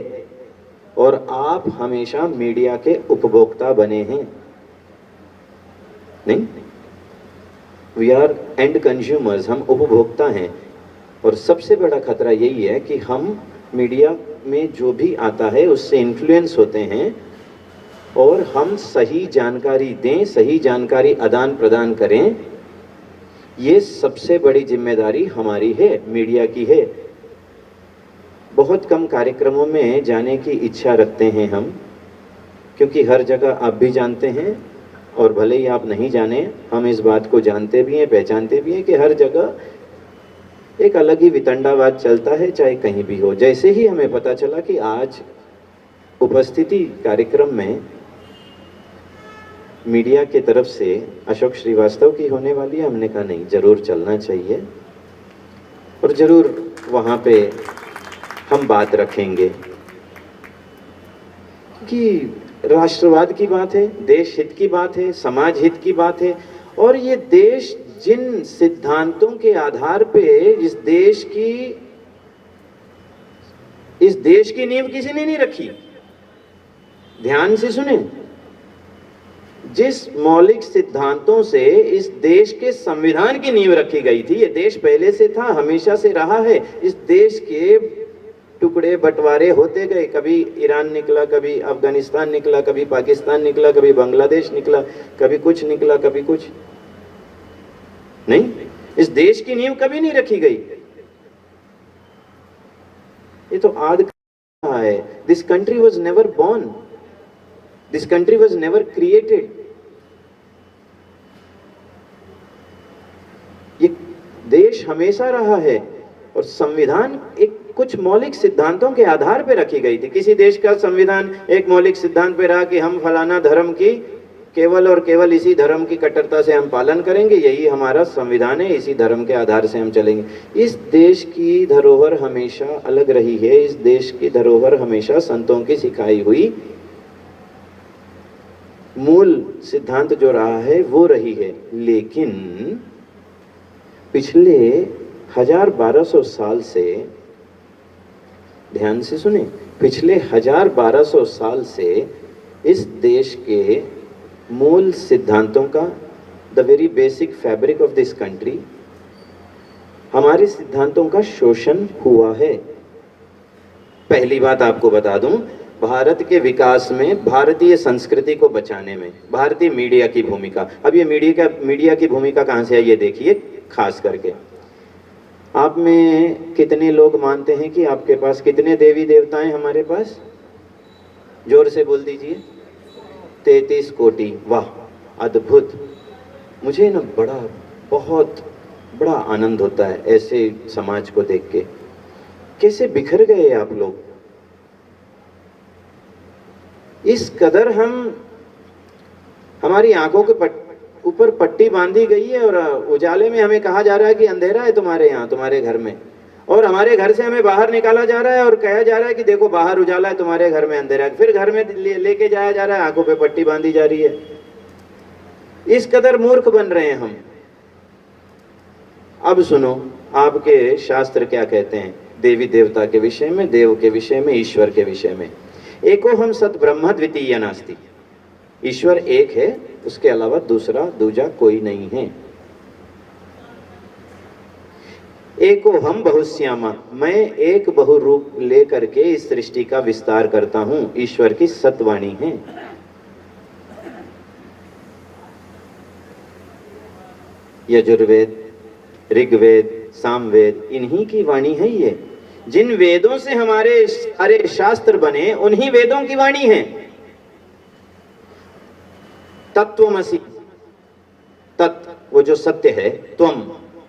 और आप हमेशा मीडिया के उपभोक्ता बने हैं। नहीं, वी आर एंड कंज्यूमर्स, हम उपभोक्ता हैं। और सबसे बड़ा खतरा यही है कि हम मीडिया में जो भी आता है उससे इन्फ्लुएंस होते हैं, और हम सही जानकारी दें, सही जानकारी आदान प्रदान करें। ये सबसे बड़ी जिम्मेदारी हमारी है, मीडिया की है। बहुत कम कार्यक्रमों में जाने की इच्छा रखते हैं हम, क्योंकि हर जगह आप भी जानते हैं, और भले ही आप नहीं जाने, हम इस बात को जानते भी हैं, पहचानते भी हैं कि हर जगह एक अलग ही वितंडावाद चलता है, चाहे कहीं भी हो। जैसे ही हमें पता चला कि आज उपस्थिति कार्यक्रम में मीडिया की तरफ से अशोक श्रीवास्तव की होने वाली है, हमने कहा नहीं, जरूर चलना चाहिए और जरूर वहाँ पे हम बात रखेंगे। कि राष्ट्रवाद की बात है, देश हित की बात है, समाज हित की बात है, और ये देश जिन सिद्धांतों के आधार पे इस देश की नींव किसी ने नहीं रखी। ध्यान से सुने, जिस मौलिक सिद्धांतों से इस देश के संविधान की नींव रखी गई थी, ये देश पहले से था, हमेशा से रहा है। इस देश के टुकड़े बंटवारे होते गए, कभी ईरान निकला, कभी अफगानिस्तान निकला, कभी पाकिस्तान निकला, कभी बांग्लादेश निकला, कभी कुछ निकला, कभी कुछ नहीं। इस देश की नींव कभी नहीं रखी गई। ये तो आद कहा है। This country was never born, this country was never created. ये देश हमेशा रहा है और संविधान एक कुछ मौलिक सिद्धांतों के आधार पर रखी गई थी। किसी देश का संविधान एक मौलिक सिद्धांत पे रहा कि हम फलाना धर्म की केवल और केवल इसी धर्म की कट्टरता से हम पालन करेंगे, यही हमारा संविधान है, इसी धर्म के आधार से हम चलेंगे। इस देश की धरोहर हमेशा अलग रही है। इस देश की धरोहर हमेशा संतों की सिखाई हुई मूल सिद्धांत जो रहा है वो रही है। लेकिन पिछले 1200 साल से, ध्यान से सुने, पिछले 1200 साल से इस देश के मूल सिद्धांतों का, the very basic fabric of this country, हमारे सिद्धांतों का शोषण हुआ है। पहली बात आपको बता दूं, भारत के विकास में, भारतीय संस्कृति को बचाने में भारतीय मीडिया की भूमिका, अब ये मीडिया की भूमिका कहां से आई ये देखिए। खास करके आप में कितने लोग मानते हैं कि आपके पास कितने देवी देवताएं हमारे पास? जोर से बोल दीजिए। 33 कोटि। वाह, अद्भुत। मुझे ना बहुत बड़ा आनंद होता है ऐसे समाज को देख के। कैसे बिखर गए आप लोग। इस कदर हमारी आंखों के ऊपर पट्टी बांधी गई है और उजाले में हमें कहा जा रहा है कि अंधेरा है तुम्हारे यहाँ, तुम्हारे घर में, और हमारे घर से हमें बाहर निकाला जा रहा है और कहा जा रहा है कि देखो बाहर उजाला है, तुम्हारे घर में अंधेरा है। फिर घर में लेके जाया जा रहा है, आंखों पे पट्टी बांधी जा रही है। इस कदर मूर्ख बन रहे हैं हम। अब सुनो, आपके शास्त्र क्या कहते हैं देवी देवता के विषय में, देव के विषय में, ईश्वर के विषय में। एको हम सत ब्रह्म द्वितीय नास्ति। ईश्वर एक है, उसके अलावा दूजा कोई नहीं है। एको हम बहुश्यामा, मैं एक बहुरूप लेकर के इस सृष्टि का विस्तार करता हूं। ईश्वर की सतवाणी है। यजुर्वेद, ऋग्वेद, सामवेद, इन्हीं की वाणी है ये। जिन वेदों से हमारे सारे शास्त्र बने, उन्हीं वेदों की वाणी है। तत्वमसि, तत् वो जो सत्य है,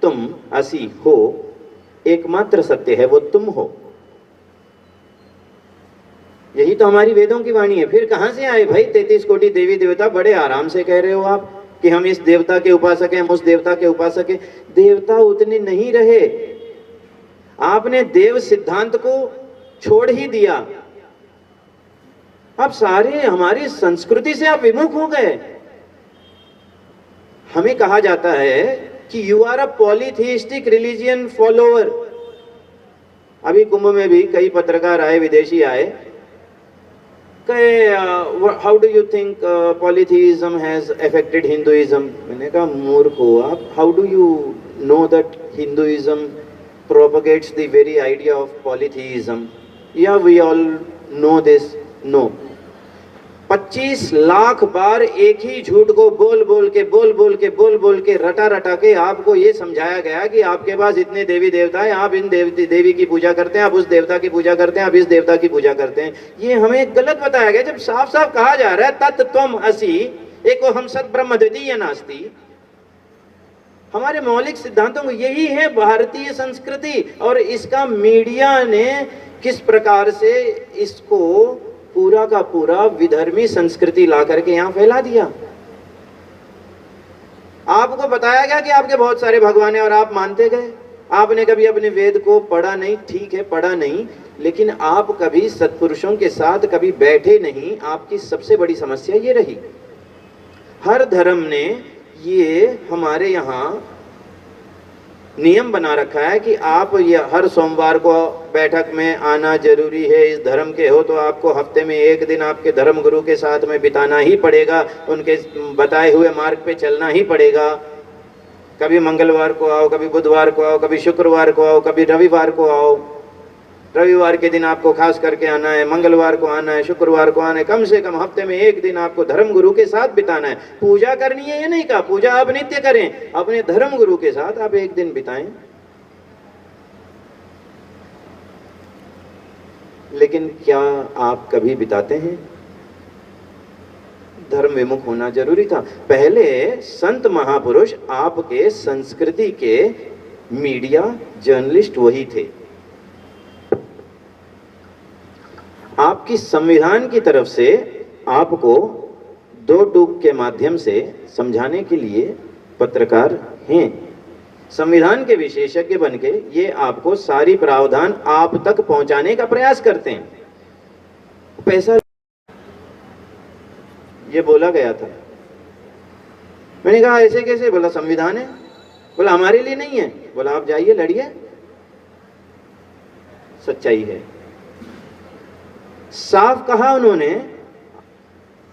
तुम असि हो, एकमात्र सत्य है वो तुम हो। यही तो हमारी वेदों की वाणी है। फिर कहां से आए भाई 33 कोटि देवी देवता? बड़े आराम से कह रहे हो आप कि हम इस देवता के उपासक हैं, हम उस देवता के उपासक हैं। देवता उतने नहीं रहे, आपने देव सिद्धांत को छोड़ ही दिया। अब सारे हमारी संस्कृति से आप विमुख हो गए। हमें कहा जाता है कि you are a polytheistic religion follower. अभी कुंभ में भी कई पत्रकार आए, विदेशी आए, कहे how do you think polytheism has affected Hinduism. मैंने कहा मूर्ख हो आप, how do you know that Hinduism propagates the very idea of polytheism? Yeah, we all know this. No. 25 lakh बार एक ही झूठ को बोल के रटा के आपको ये समझाया गया कि आपके पास इतने देवी देवता हैं, आप इन देवी की पूजा करते हैं, आप उस देवता की पूजा करते हैं, आप इस देवता की पूजा करते हैं। ये हमें गलत बताया गया। जब साफ साफ कहा जा रहा है तत् त्वम असि एको हम सत ब्रह्म द्वितीय नास्ति। हमारे मौलिक सिद्धांतों को, यही है भारतीय संस्कृति। और इसका मीडिया ने किस प्रकार से इसको पूरा का पूरा विधर्मी संस्कृति ला करके यहां फैला दिया। आपको बताया गया कि आपके बहुत सारे भगवान हैं और आप मानते गए। आपने कभी अपने वेद को पढ़ा नहीं, ठीक है पढ़ा नहीं, लेकिन आप कभी सत्पुरुषों के साथ कभी बैठे नहीं। आपकी सबसे बड़ी समस्या ये रही। हर धर्म ने ये हमारे यहाँ नियम बना रखा है कि आप ये हर सोमवार को बैठक में आना जरूरी है, इस धर्म के हो तो आपको हफ्ते में एक दिन आपके धर्म गुरु के साथ में बिताना ही पड़ेगा, उनके बताए हुए मार्ग पे चलना ही पड़ेगा। कभी मंगलवार को आओ, कभी बुधवार को आओ, कभी शुक्रवार को आओ, कभी रविवार को आओ। रविवार के दिन आपको खास करके आना है, मंगलवार को आना है, शुक्रवार को आना है। कम से कम हफ्ते में एक दिन आपको धर्म गुरु के साथ बिताना है। पूजा करनी है ये नहीं कहा, पूजा आप नित्य करें, अपने धर्म गुरु के साथ आप एक दिन बिताएं। लेकिन क्या आप कभी बिताते हैं? धर्म विमुख होना जरूरी था। पहले संत महापुरुष आपके संस्कृति के मीडिया जर्नलिस्ट वही थे। आपकी संविधान की तरफ से आपको दो टूक के माध्यम से समझाने के लिए पत्रकार हैं। संविधान के विशेषज्ञ बनके ये आपको सारी प्रावधान आप तक पहुंचाने का प्रयास करते हैं। पैसा ये बोला गया था, मैंने कहा ऐसे कैसे? बोला संविधान है। बोला हमारे लिए नहीं है। बोला आप जाइए लड़िए। सच्चाई है। साफ कहा उन्होंने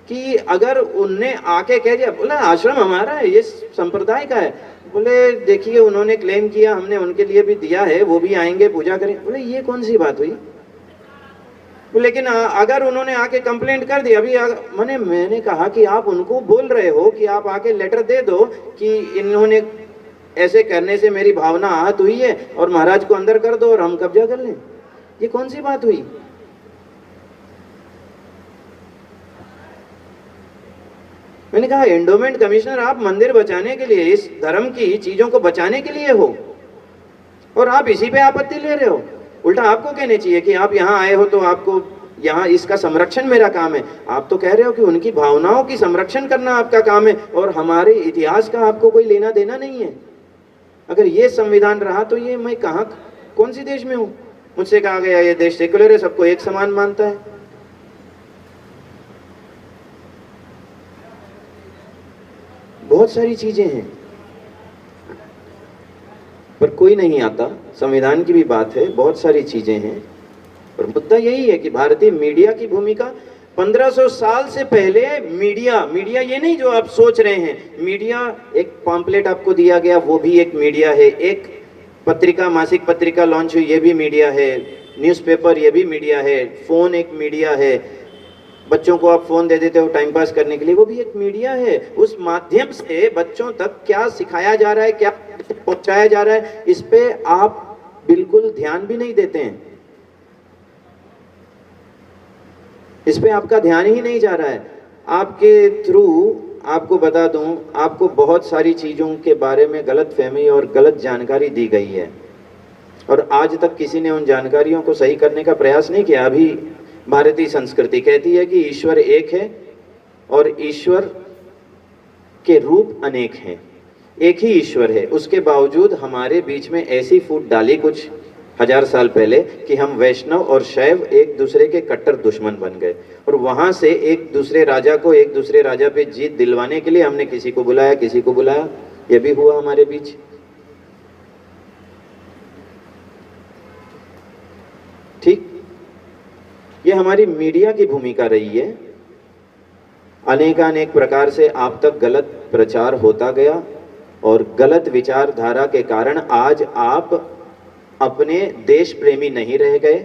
कि अगर उनने आके कह दिया, बोला आश्रम हमारा है, ये संप्रदाय का है। बोले देखिए उन्होंने क्लेम किया, हमने उनके लिए भी दिया है, वो भी आएंगे पूजा करें। बोले ये कौन सी बात हुई? लेकिन अगर उन्होंने आके कंप्लेंट कर दी, अभी मैंने कहा कि आप उनको बोल रहे हो कि आप आके लेटर दे दो कि इन्होंने ऐसे करने से मेरी भावना आहत हुई है और महाराज को अंदर कर दो और हम कब्जा कर लें। ये कौन सी बात हुई? मैंने कहा एंडोमेंट कमिश्नर आप मंदिर बचाने के लिए, इस धर्म की चीजों को बचाने के लिए हो और आप इसी पे आपत्ति ले रहे हो। उल्टा आपको कहने चाहिए कि आप यहाँ आए हो तो आपको यहाँ इसका संरक्षण मेरा काम है। आप तो कह रहे हो कि उनकी भावनाओं की संरक्षण करना आपका काम है और हमारे इतिहास का आपको कोई लेना देना नहीं है। अगर ये संविधान रहा तो ये मैं कहाँ, कौन सी देश में हूँ? मुझसे कहा गया ये देश सेकुलर है, सबको एक समान मानता है। बहुत सारी चीजें हैं पर कोई नहीं आता। संविधान की भी बात है, बहुत सारी चीजें हैं और मुद्दा यही है कि भारतीय मीडिया की भूमिका 1500 साल से पहले मीडिया ये नहीं जो आप सोच रहे हैं। मीडिया, एक पॉम्पलेट आपको दिया गया वो भी एक मीडिया है, एक पत्रिका, मासिक पत्रिका लॉन्च हुई ये भी मीडिया है, न्यूज़पेपर ये भी मीडिया है, फोन एक मीडिया है, बच्चों को आप फोन दे देते हो टाइम पास करने के लिए, वो भी एक मीडिया है। उस माध्यम से बच्चों तक क्या सिखाया जा रहा है, क्या पहुंचाया जा रहा है, इस पे आप बिल्कुल ध्यान भी नहीं देते हैं। इस पे आपका ध्यान ही नहीं जा रहा है। आपके थ्रू आपको बता दूं, आपको बहुत सारी चीजों के बारे में गलत फहमी और गलत जानकारी दी गई है और आज तक किसी ने उन जानकारियों को सही करने का प्रयास नहीं किया। अभी भारतीय संस्कृति कहती है कि ईश्वर एक है और ईश्वर के रूप अनेक हैं, एक ही ईश्वर है। उसके बावजूद हमारे बीच में ऐसी फूट डाली कुछ 1000 साल पहले कि हम वैष्णव और शैव एक दूसरे के कट्टर दुश्मन बन गए और वहां से एक दूसरे राजा को एक दूसरे राजा पे जीत दिलवाने के लिए हमने किसी को बुलाया, किसी को बुलाया। यह भी हुआ हमारे बीच। ठीक, ये हमारी मीडिया की भूमिका रही है। अनेकानेक प्रकार से आप तक गलत प्रचार होता गया और गलत विचारधारा के कारण आज आप अपने देश प्रेमी नहीं रह गए।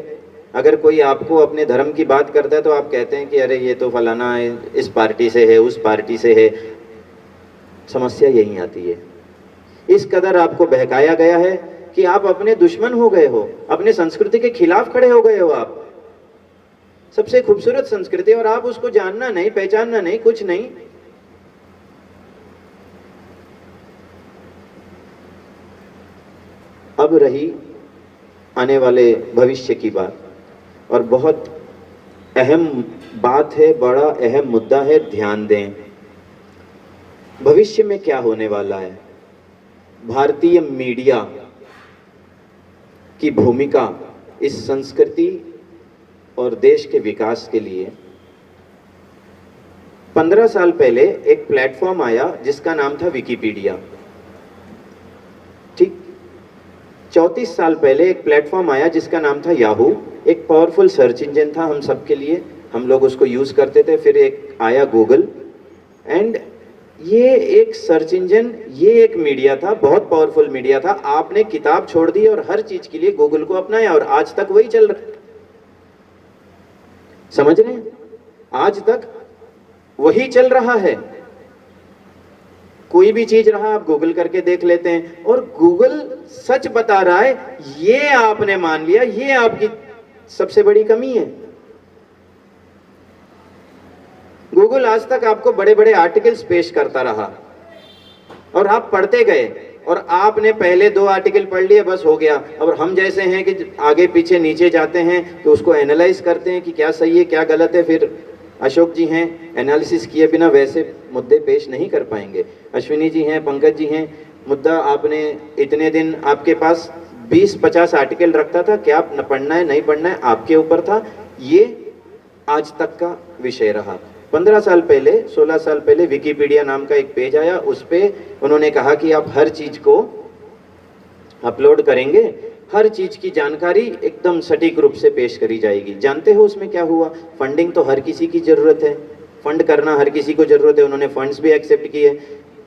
अगर कोई आपको अपने धर्म की बात करता है तो आप कहते हैं कि अरे ये तो फलाना है, इस पार्टी से है, उस पार्टी से है। समस्या यही आती है, इस कदर आपको बहकाया गया है कि आप अपने दुश्मन हो गए हो, अपने संस्कृति के खिलाफ खड़े हो गए हो। आप सबसे खूबसूरत संस्कृति और आप उसको जानना नहीं, पहचानना नहीं, कुछ नहीं। अब रही आने वाले भविष्य की बात और बहुत अहम बात है, बड़ा अहम मुद्दा है, ध्यान दें। भविष्य में क्या होने वाला है? भारतीय मीडिया की भूमिका इस संस्कृति और देश के विकास के लिए 15 साल पहले एक प्लेटफॉर्म आया जिसका नाम था विकिपीडिया। ठीक, 34 साल पहले एक प्लेटफॉर्म आया जिसका नाम था याहू। एक पावरफुल सर्च इंजन था हम सबके लिए, हम लोग उसको यूज करते थे। फिर एक आया गूगल, एंड ये एक सर्च इंजन, ये एक मीडिया था, बहुत पावरफुल मीडिया था। आपने किताब छोड़ दी और हर चीज के लिए गूगल को अपनाया, और आज तक वही चल रहा है। समझ रहे हैं? आज तक वही चल रहा है। कोई भी चीज रहा आप गूगल करके देख लेते हैं, और गूगल सच बता रहा है, ये आपने मान लिया, ये आपकी सबसे बड़ी कमी है। गूगल आज तक आपको बड़े बड़े आर्टिकल्स पेश करता रहा और आप पढ़ते गए, और आपने पहले 2 आर्टिकल पढ़ लिए, बस हो गया। और हम जैसे हैं कि आगे पीछे नीचे जाते हैं, तो उसको एनालाइज करते हैं कि क्या सही है क्या गलत है। फिर अशोक जी हैं, एनालिसिस किए बिना वैसे मुद्दे पेश नहीं कर पाएंगे। अश्विनी जी हैं, पंकज जी हैं, मुद्दा आपने इतने दिन आपके पास 20-50 आर्टिकल रखता था, क्या न पढ़ना है नहीं पढ़ना है आपके ऊपर था। ये आज तक का विषय रहा। 15 साल पहले, 16 साल पहले विकिपीडिया नाम का एक पेज आया, उस पे उन्होंने कहा कि आप हर चीज को अपलोड करेंगे, हर चीज की जानकारी एकदम सटीक रूप से पेश करी जाएगी। जानते हो उसमें क्या हुआ? फंडिंग तो हर किसी की जरूरत है, फंड करना हर किसी को जरूरत है, उन्होंने फंड्स भी एक्सेप्ट किए।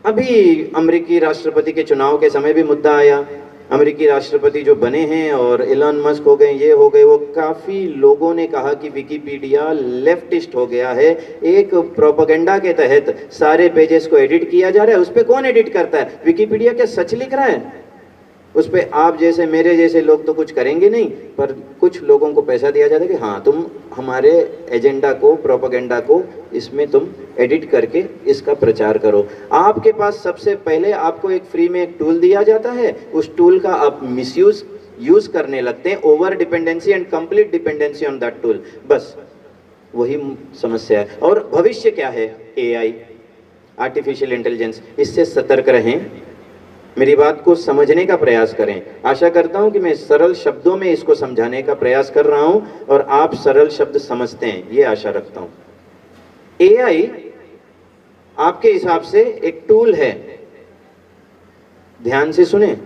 अभी अमेरिकी राष्ट्रपति के चुनाव के समय भी मुद्दा आया, अमेरिकी राष्ट्रपति जो बने हैं और एलन मस्क हो गए, ये हो गए, वो काफी लोगों ने कहा कि विकिपीडिया लेफ्टिस्ट हो गया है। एक प्रोपेगेंडा के तहत सारे पेजेस को एडिट किया जा रहा है। उस पे कौन एडिट करता है? विकिपीडिया क्या सच लिख रहा है? उस पे आप जैसे मेरे जैसे लोग तो कुछ करेंगे नहीं, पर कुछ लोगों को पैसा दिया जाता है कि हाँ तुम हमारे एजेंडा को, प्रोपेगेंडा को इसमें तुम एडिट करके इसका प्रचार करो। आपके पास सबसे पहले आपको एक फ्री में एक टूल दिया जाता है, उस टूल का आप यूज करने लगते हैं। Over dependency and complete dependency on that tool, बस वही समस्या है। और भविष्य क्या है? AI, artificial intelligence. इससे सतर्क रहें, मेरी बात को समझने का प्रयास करें। आशा करता हूं कि मैं सरल शब्दों में इसको समझाने का प्रयास कर रहा हूं और आप सरल शब्द समझते हैं, ये आशा रखता हूं। AI आपके हिसाब से एक टूल है, ध्यान से सुने।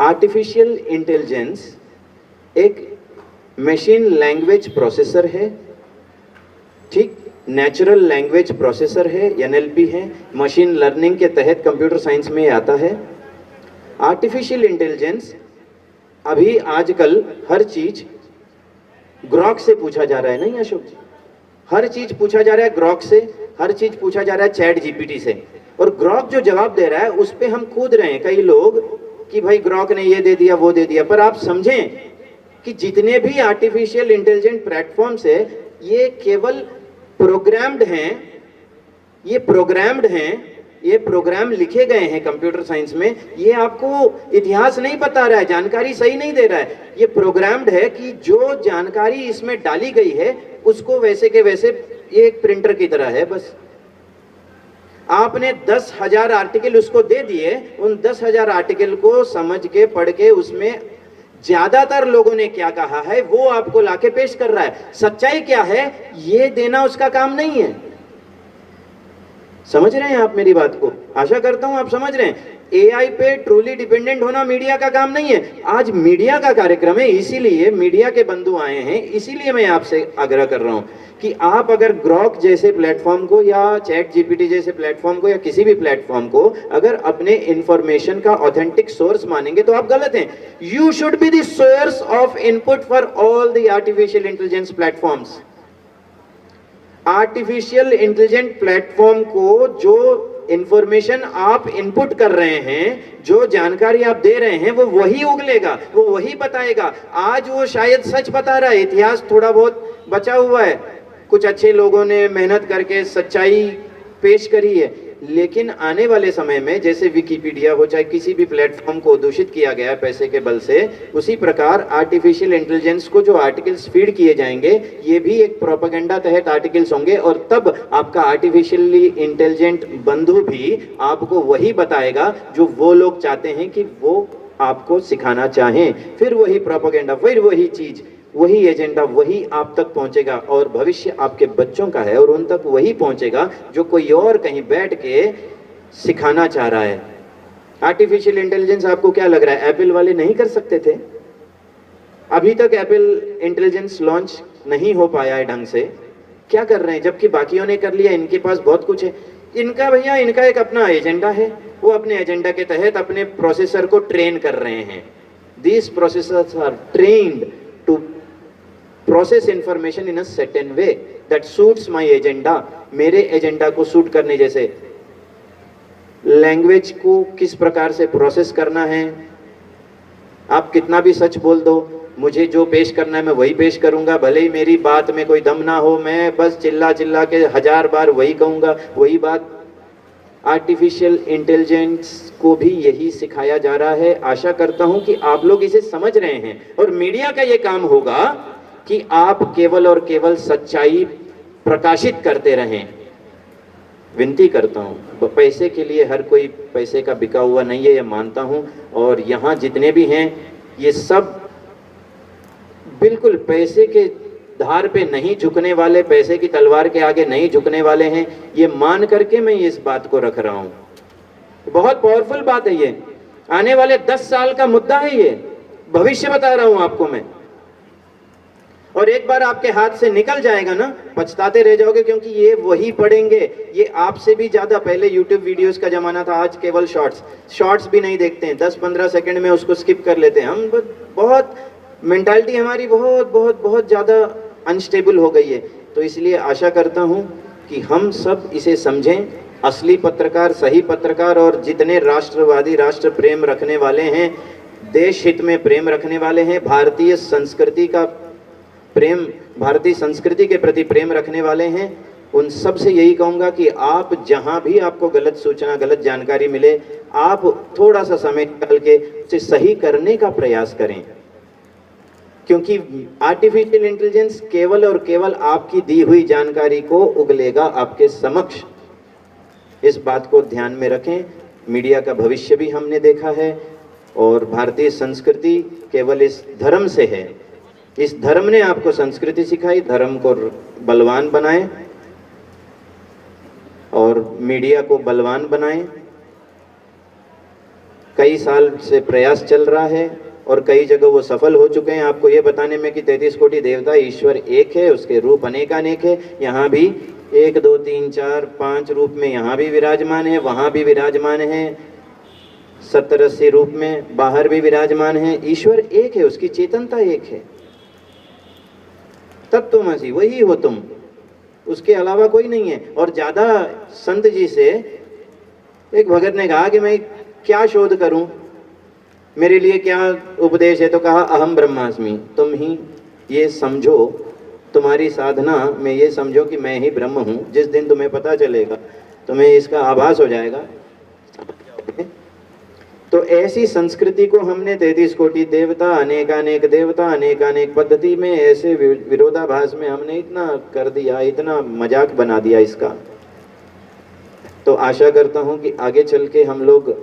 आर्टिफिशियल इंटेलिजेंस एक मशीन लैंग्वेज प्रोसेसर है, ठीक, नेचुरल लैंग्वेज प्रोसेसर है, NLP है, मशीन लर्निंग के तहत कंप्यूटर साइंस में आता है। आर्टिफिशियल इंटेलिजेंस अभी आजकल हर चीज ग्रॉक से पूछा जा रहा है, नहीं अशोक जी? हर चीज पूछा जा रहा है ग्रॉक से, हर चीज पूछा जा रहा है चैट GPT से, और ग्रॉक जो जवाब दे रहा है उस पे हम कूद रहे हैं कई लोग कि भाई ग्रॉक ने ये दे दिया वो दे दिया। पर आप समझें कि जितने भी आर्टिफिशियल इंटेलिजेंट प्लेटफॉर्म्स है, ये केवल प्रोग्राम्ड हैं, ये प्रोग्राम्ड हैं, ये प्रोग्राम लिखे गए हैं कंप्यूटर साइंस में। ये आपको इतिहास नहीं बता रहा है, जानकारी सही नहीं दे रहा है। ये प्रोग्राम्ड है कि जो जानकारी इसमें डाली गई है उसको वैसे के वैसे, ये एक प्रिंटर की तरह है बस। आपने 10,000 आर्टिकल उसको दे दिए, उन 10,000 आर्टिकल को समझ के पढ़ के उसमें ज्यादातर लोगों ने क्या कहा है वो आपको लाके पेश कर रहा है। सच्चाई क्या है ये देना उसका काम नहीं है। समझ रहे हैं आप मेरी बात को? आशा करता हूं आप समझ रहे हैं। AI पे ट्रूली डिपेंडेंट होना मीडिया का काम नहीं है। आज मीडिया का कार्यक्रम है, इसीलिए मीडिया के बंधु आए हैं, इसीलिए मैं आपसे आग्रह कर रहा हूं कि आप अगर ग्रॉक जैसे प्लेटफॉर्म को या चैट GPT जैसे प्लेटफॉर्म को या किसी भी प्लेटफॉर्म को अगर अपने इंफॉर्मेशन का ऑथेंटिक सोर्स मानेंगे तो आप गलत हैं। You should be the source of input for all the artificial intelligence platforms. Artificial intelligent platform को जो इंफॉर्मेशन आप इनपुट कर रहे हैं, जो जानकारी आप दे रहे हैं, वो वही उगलेगा, वो वही बताएगा। आज वो शायद सच बता रहा है, इतिहास थोड़ा बहुत बचा हुआ है, कुछ अच्छे लोगों ने मेहनत करके सच्चाई पेश करी है, लेकिन आने वाले समय में जैसे विकिपीडिया हो चाहे किसी भी प्लेटफॉर्म को दूषित किया गया है पैसे के बल से, उसी प्रकार आर्टिफिशियल इंटेलिजेंस को जो आर्टिकल्स फीड किए जाएंगे ये भी एक प्रोपेगेंडा तहत आर्टिकल्स होंगे, और तब आपका आर्टिफिशियली इंटेलिजेंट बंधु भी आपको वही बताएगा जो वो लोग चाहते हैं कि वो आपको सिखाना चाहें। फिर वही प्रोपेगेंडा, फिर वही चीज, वही एजेंडा, वही आप तक पहुंचेगा, और भविष्य आपके बच्चों का है और उन तक वही पहुंचेगा जो कोई और कहीं बैठ के सिखाना चाह रहा है। आर्टिफिशियल इंटेलिजेंस आपको क्या लग रहा है एप्पल वाले नहीं कर सकते थे? अभी तक एप्पल इंटेलिजेंस लॉन्च नहीं हो पाया है ढंग से। क्या कर रहे हैं जबकि बाकियों ने कर लिया? इनके पास बहुत कुछ है। इनका भैया इनका एक अपना एजेंडा है, वो अपने एजेंडा के तहत अपने प्रोसेसर को ट्रेन कर रहे हैं। These processors are trained to process information in a certain way that suits my agenda. मेरे एजेंडा को सूट करने, जैसे लैंग्वेज को किस प्रकार से प्रोसेस करना है। आप कितना भी सच बोल दो, मुझे जो पेश करना है मैं वही पेश करूंगा, भले ही मेरी बात में कोई दम ना हो, मैं बस चिल्ला चिल्ला के 1000 बार वही कहूंगा, वही बात। आर्टिफिशियल इंटेलिजेंस को भी यही सिखाया जा रहा है। आशा करता हूं कि आप लोग इसे समझ रहे हैं और मीडिया का ये काम होगा कि आप केवल और केवल सच्चाई प्रकाशित करते रहें। विनती करता हूं, पैसे के लिए हर कोई पैसे का बिका हुआ नहीं है, ये मानता हूं। और यहाँ जितने भी हैं ये सब बिल्कुल पैसे के धार पे नहीं झुकने वाले, पैसे की तलवार के आगे नहीं झुकने वाले हैं, ये मान करके मैं इस बात को रख रहा हूं। बहुत पावरफुल बात है ये, आने वाले 10 साल का मुद्दा है ये, भविष्य बता रहा हूं आपको मैं। और एक बार आपके हाथ से निकल जाएगा ना, पछताते रह जाओगे, क्योंकि ये वही पढ़ेंगे। ये आपसे भी ज्यादा, पहले YouTube वीडियोस का जमाना था, आज केवल शॉर्ट्स भी नहीं देखते हैं, 10-15 सेकंड में उसको स्किप कर लेते हैं। हम बहुत मेंटालिटी हमारी बहुत बहुत बहुत ज्यादा अनस्टेबल हो गई है। तो इसलिए आशा करता हूं कि हम सब इसे समझें। असली पत्रकार, सही पत्रकार और जितने राष्ट्रवादी, राष्ट्र प्रेम रखने वाले हैं, देश हित में प्रेम रखने वाले हैं, भारतीय संस्कृति का प्रेम, भारतीय संस्कृति के प्रति प्रेम रखने वाले हैं, उन सब से यही कहूंगा कि आप जहां भी आपको गलत सूचना, गलत जानकारी मिले, आप थोड़ा सा समय निकाल के उसे सही करने का प्रयास करें। क्योंकि आर्टिफिशियल इंटेलिजेंस केवल और केवल आपकी दी हुई जानकारी को उगलेगा आपके समक्ष। इस बात को ध्यान में रखें। मीडिया का भविष्य भी हमने देखा है और भारतीय संस्कृति केवल इस धर्म से है। इस धर्म ने आपको संस्कृति सिखाई, धर्म को बलवान बनाए और मीडिया को बलवान बनाए। कई साल से प्रयास चल रहा है और कई जगह वो सफल हो चुके हैं आपको ये बताने में कि 33 कोटि देवता, ईश्वर एक है, उसके रूप अनेकानेक है। यहाँ भी 1 2 3 4 5 रूप में यहाँ भी विराजमान है, वहाँ भी विराजमान है, 70-80 रूप में बाहर भी विराजमान है। ईश्वर एक है, उसकी चेतनता एक है। तत्वमसि, वही हो तुम, उसके अलावा कोई नहीं है। और ज्यादा संत जी से एक भगत ने कहा कि मैं क्या शोध करूं, मेरे लिए क्या उपदेश है? तो कहा अहम ब्रह्मास्मि, तुम ही ये समझो, तुम्हारी साधना में ये समझो कि मैं ही ब्रह्म हूं। जिस दिन तुम्हें पता चलेगा, तुम्हें इसका आभास हो जाएगा। तो ऐसी संस्कृति को हमने 33 कोटि देवता, अनेकानेक देवता, अनेकानेक पद्धति में, ऐसे विरोधाभास में हमने इतना कर दिया, इतना मजाक बना दिया इसका। तो आशा करता हूं कि आगे चल के हम लोग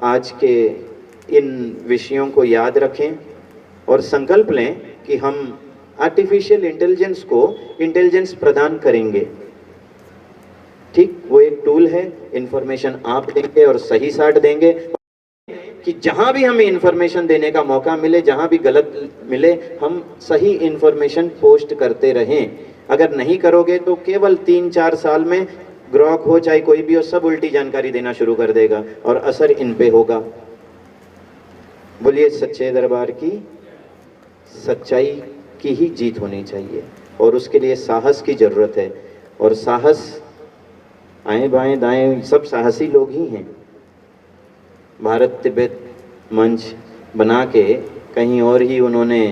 आज के इन विषयों को याद रखें और संकल्प लें कि हम आर्टिफिशियल इंटेलिजेंस को इंटेलिजेंस प्रदान करेंगे। ठीक, वो एक टूल है, इंफॉर्मेशन आप देंगे और सही साट देंगे कि जहां भी हमें इंफॉर्मेशन देने का मौका मिले, जहां भी गलत मिले, हम सही इंफॉर्मेशन पोस्ट करते रहें। अगर नहीं करोगे तो केवल 3-4 साल में ग्राहक हो चाहे कोई भी हो, सब उल्टी जानकारी देना शुरू कर देगा और असर इन पे होगा। बोलिए सच्चे दरबार की, सच्चाई की ही जीत होनी चाहिए और उसके लिए साहस की जरूरत है। और साहस, आए बाएं दाएं सब साहसी लोग ही हैं। भारत तिब्बत मंच बना के कहीं और ही उन्होंने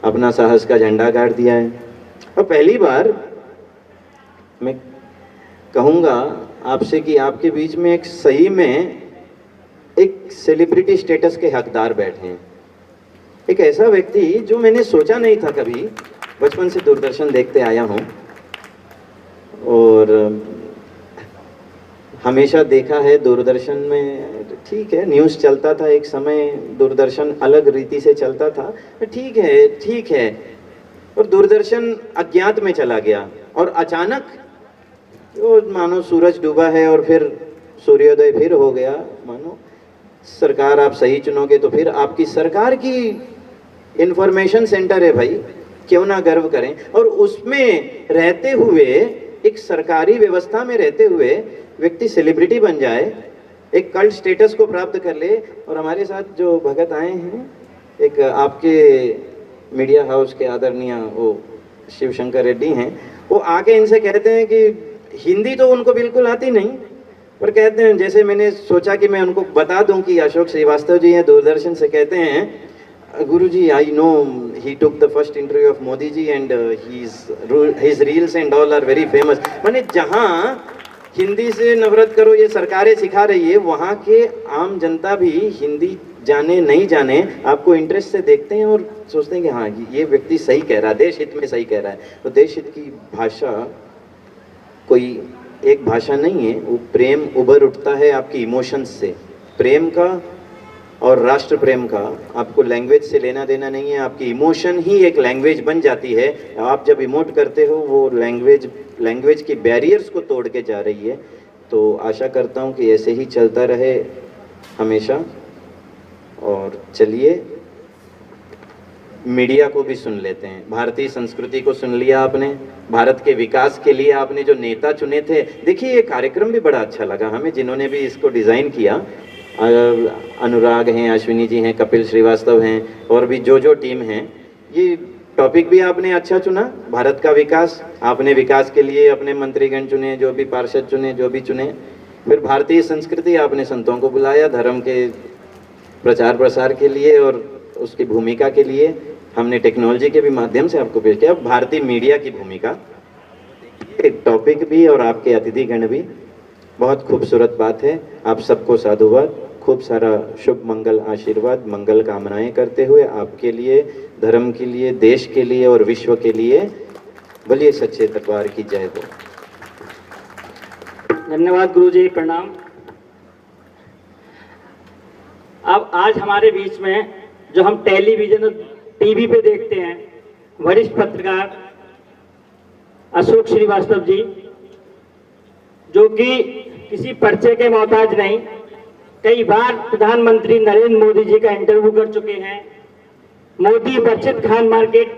अपना साहस का झंडा गाड़ दिया है। और पहली बार मैं कहूँगा आपसे कि आपके बीच में एक सही में एक सेलिब्रिटी स्टेटस के हकदार बैठे हैं। एक ऐसा व्यक्ति जो मैंने सोचा नहीं था कभी, बचपन से दूरदर्शन देखते आया हूँ और हमेशा देखा है दूरदर्शन में, ठीक है न्यूज़ चलता था एक समय, दूरदर्शन अलग रीति से चलता था, ठीक है। और दूरदर्शन अज्ञात में चला गया और अचानक वो मानो सूरज डूबा है और फिर सूर्योदय फिर हो गया, मानो सरकार आप सही चुनोगे तो फिर आपकी सरकार की इंफॉर्मेशन सेंटर है भाई, क्यों ना गर्व करें। और उसमें रहते हुए, एक सरकारी व्यवस्था में रहते हुए व्यक्ति सेलिब्रिटी बन जाए, एक कल्ट स्टेटस को प्राप्त कर ले। और हमारे साथ जो भगत आए हैं, एक आपके मीडिया हाउस के आदरणीय वो शिवशंकर रेड्डी हैं, वो आके इनसे कहते हैं कि हिंदी तो उनको बिल्कुल आती नहीं, पर कहते हैं, जैसे मैंने सोचा कि मैं उनको बता दूं कि अशोक श्रीवास्तव जी हैं दूरदर्शन से, कहते हैं Guruji I know he took the first interview of Modi ji and his reels and all are very famous. माने जहां हिंदी से नफरत करो ये सरकारें सिखा रही है, वहाँ के आम जनता भी हिंदी जाने नहीं जाने आपको इंटरेस्ट से देखते हैं और सोचते हैं कि हाँ ये व्यक्ति सही कह रहा है, देश हित में सही कह रहा है। तो देश हित की भाषा कोई एक भाषा नहीं है, वो प्रेम उभर उठता है आपकी इमोशंस से। प्रेम का और राष्ट्र प्रेम का आपको लैंग्वेज से लेना देना नहीं है, आपकी इमोशन ही एक लैंग्वेज बन जाती है। आप जब इमोट करते हो वो लैंग्वेज की बैरियर्स को तोड़ के जा रही है। तो आशा करता हूँ कि ऐसे ही चलता रहे हमेशा। और चलिए मीडिया को भी सुन लेते हैं, भारतीय संस्कृति को सुन लिया आपने, भारत के विकास के लिए आपने जो नेता चुने थे। देखिए ये कार्यक्रम भी बड़ा अच्छा लगा हमें, जिन्होंने भी इसको डिज़ाइन किया, अनुराग हैं, अश्विनी जी हैं, कपिल श्रीवास्तव हैं, और भी जो टीम हैं। ये टॉपिक भी आपने अच्छा चुना, भारत का विकास। आपने विकास के लिए अपने मंत्रीगण चुने, जो भी पार्षद चुने, जो भी चुने। फिर भारतीय संस्कृति, आपने संतों को बुलाया धर्म के प्रचार प्रसार के लिए और उसकी भूमिका के लिए। हमने टेक्नोलॉजी के भी माध्यम से आपको पेश किया। भारतीय मीडिया की भूमिका, एक टॉपिक भी और आपके अतिथिगण भी, बहुत खूबसूरत बात है। आप सबको साधुवाद, खूब सारा शुभ मंगल आशीर्वाद, मंगल कामनाएं करते हुए आपके लिए, धर्म के लिए, देश के लिए और विश्व के लिए बोलिए सच्चे दरबार की जय हो। धन्यवाद गुरुजी, प्रणाम। अब आज हमारे बीच में जो हम टेलीविजन और टीवी पे देखते हैं, वरिष्ठ पत्रकार अशोक श्रीवास्तव जी, जो कि किसी परिचय के मोहताज नहीं, कई बार प्रधानमंत्री नरेंद्र मोदी जी का इंटरव्यू कर चुके हैं, मोदी बचत खान मार्केट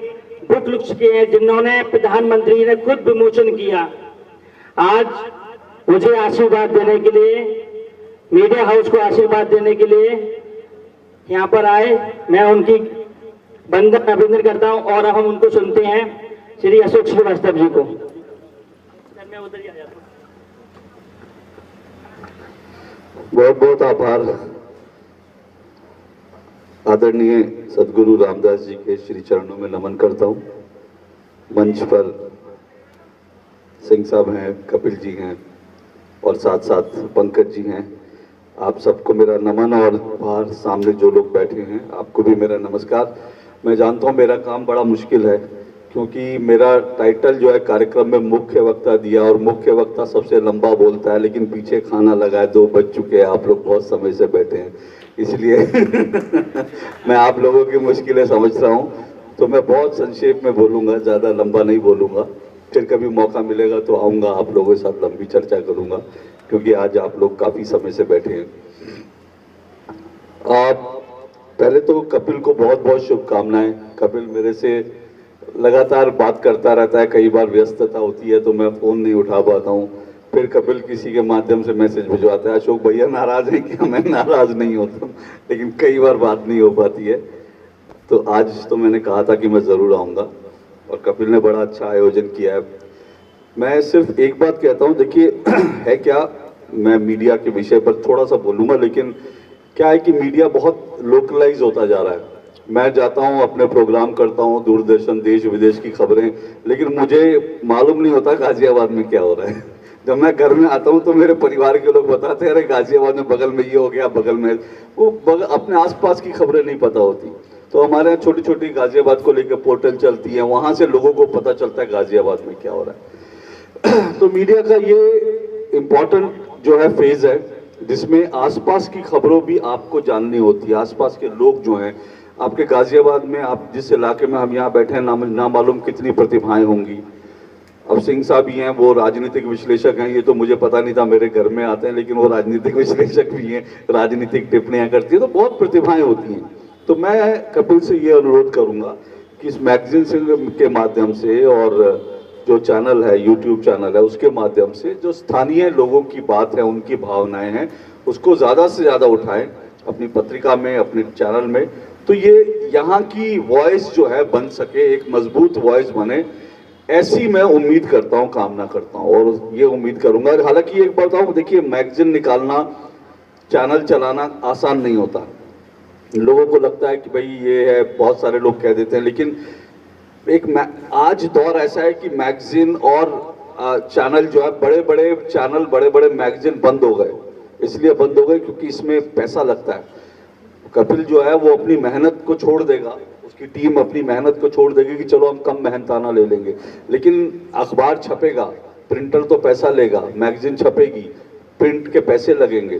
बुक लिख चुके हैं, जिन्होंने प्रधानमंत्री ने खुद विमोचन किया। आज मुझे आशीर्वाद देने के लिए, मीडिया हाउस को आशीर्वाद देने के लिए यहाँ पर आए, मैं उनकी बंदन अभिनंदन करता हूँ। और अब हम उनको सुनते हैं, श्री अशोक श्रीवास्तव जी को। मैं उधर ही आ जाता हूँ। बहुत बहुत आभार आदरणीय सदगुरु रामदास जी के श्री चरणों में नमन करता हूँ। मंच पर सिंह साहब हैं, कपिल जी हैं और साथ साथ पंकज जी हैं। आप सबको मेरा नमन और बाहर सामने जो लोग बैठे हैं आपको भी मेरा नमस्कार। मैं जानता हूँ मेरा काम बड़ा मुश्किल है, क्योंकि मेरा टाइटल जो है कार्यक्रम में मुख्य वक्ता दिया, और मुख्य वक्ता सबसे लंबा बोलता है, लेकिन पीछे खाना लगा है, 2 बज चुके हैं, आप लोग बहुत समय से बैठे हैं, इसलिए मैं आप लोगों की मुश्किलें समझ रहा हूँ। तो मैं बहुत संक्षेप में बोलूँगा, ज़्यादा लंबा नहीं बोलूँगा। फिर कभी मौका मिलेगा तो आऊँगा, आप लोगों के साथ लंबी चर्चा करूँगा, क्योंकि आज आप लोग काफ़ी समय से बैठे हैं। आप पहले तो कपिल को बहुत बहुत शुभकामनाएं। कपिल मेरे से लगातार बात करता रहता है, कई बार व्यस्तता होती है तो मैं फ़ोन नहीं उठा पाता हूँ, फिर कपिल किसी के माध्यम से मैसेज भिजवाता है, अशोक भैया नाराज़ हैं क्या? मैं नाराज़ नहीं होता हूँ, लेकिन कई बार बात नहीं हो पाती है। तो आज तो मैंने कहा था कि मैं ज़रूर आऊँगा, और कपिल ने बड़ा अच्छा आयोजन किया है। मैं सिर्फ एक बात कहता हूँ, देखिए है क्या, मैं मीडिया के विषय पर थोड़ा सा बोलूँगा, लेकिन क्या है कि मीडिया बहुत लोकलाइज होता जा रहा है। मैं जाता हूँ, अपने प्रोग्राम करता हूँ, दूरदर्शन देश विदेश की खबरें, लेकिन मुझे मालूम नहीं होता गाजियाबाद में क्या हो रहा है। जब मैं घर में आता हूँ तो मेरे परिवार के लोग बताते हैं, अरे गाजियाबाद में बगल में ये हो गया, बगल में वो अपने आसपास की खबरें नहीं पता होती। तो हमारे यहाँ छोटी छोटी गाजियाबाद को लेकर पोर्टल चलती है, वहाँ से लोगों को पता चलता है गाजियाबाद में क्या हो रहा है। तो मीडिया का ये इम्पोर्टेंट जो है फेज है, जिसमें आसपास की खबरों भी आपको जाननी होती है। आसपास के लोग जो हैं आपके गाजियाबाद में, आप जिस इलाके में हम यहाँ बैठे हैं, ना मालूम कितनी प्रतिभाएं होंगी। अब सिंह साहब ही हैं, वो राजनीतिक विश्लेषक हैं, ये तो मुझे पता नहीं था, मेरे घर में आते हैं, लेकिन वो राजनीतिक विश्लेषक भी हैं, राजनीतिक टिप्पणियां करती है, तो बहुत प्रतिभाएं होती हैं। तो मैं कपिल से ये अनुरोध करूंगा कि इस मैगजीन के माध्यम से और जो चैनल है, यूट्यूब चैनल है, उसके माध्यम से जो स्थानीय लोगों की बात है, उनकी भावनाएं हैं, उसको ज़्यादा से ज़्यादा उठाएं अपनी पत्रिका में, अपने चैनल में, तो ये यहाँ की वॉइस जो है बन सके, एक मजबूत वॉइस बने, ऐसी मैं उम्मीद करता हूँ, कामना करता हूँ और ये उम्मीद करूंगा। हालांकि एक बात बताऊँ, देखिए मैगजीन निकालना, चैनल चलाना आसान नहीं होता। लोगों को लगता है कि भाई ये है, बहुत सारे लोग कह देते हैं, लेकिन आज दौर ऐसा है कि मैगजीन और चैनल जो है, बड़े बड़े चैनल, बड़े बड़े मैगजीन बंद हो गए। इसलिए बंद हो गए क्योंकि इसमें पैसा लगता है। कपिल जो है वो अपनी मेहनत को छोड़ देगा, उसकी टीम अपनी मेहनत को छोड़ देगी कि चलो हम कम मेहनताना ले लेंगे, लेकिन अखबार छपेगा, प्रिंटर तो पैसा लेगा, मैगजीन छपेगी, प्रिंट के पैसे लगेंगे,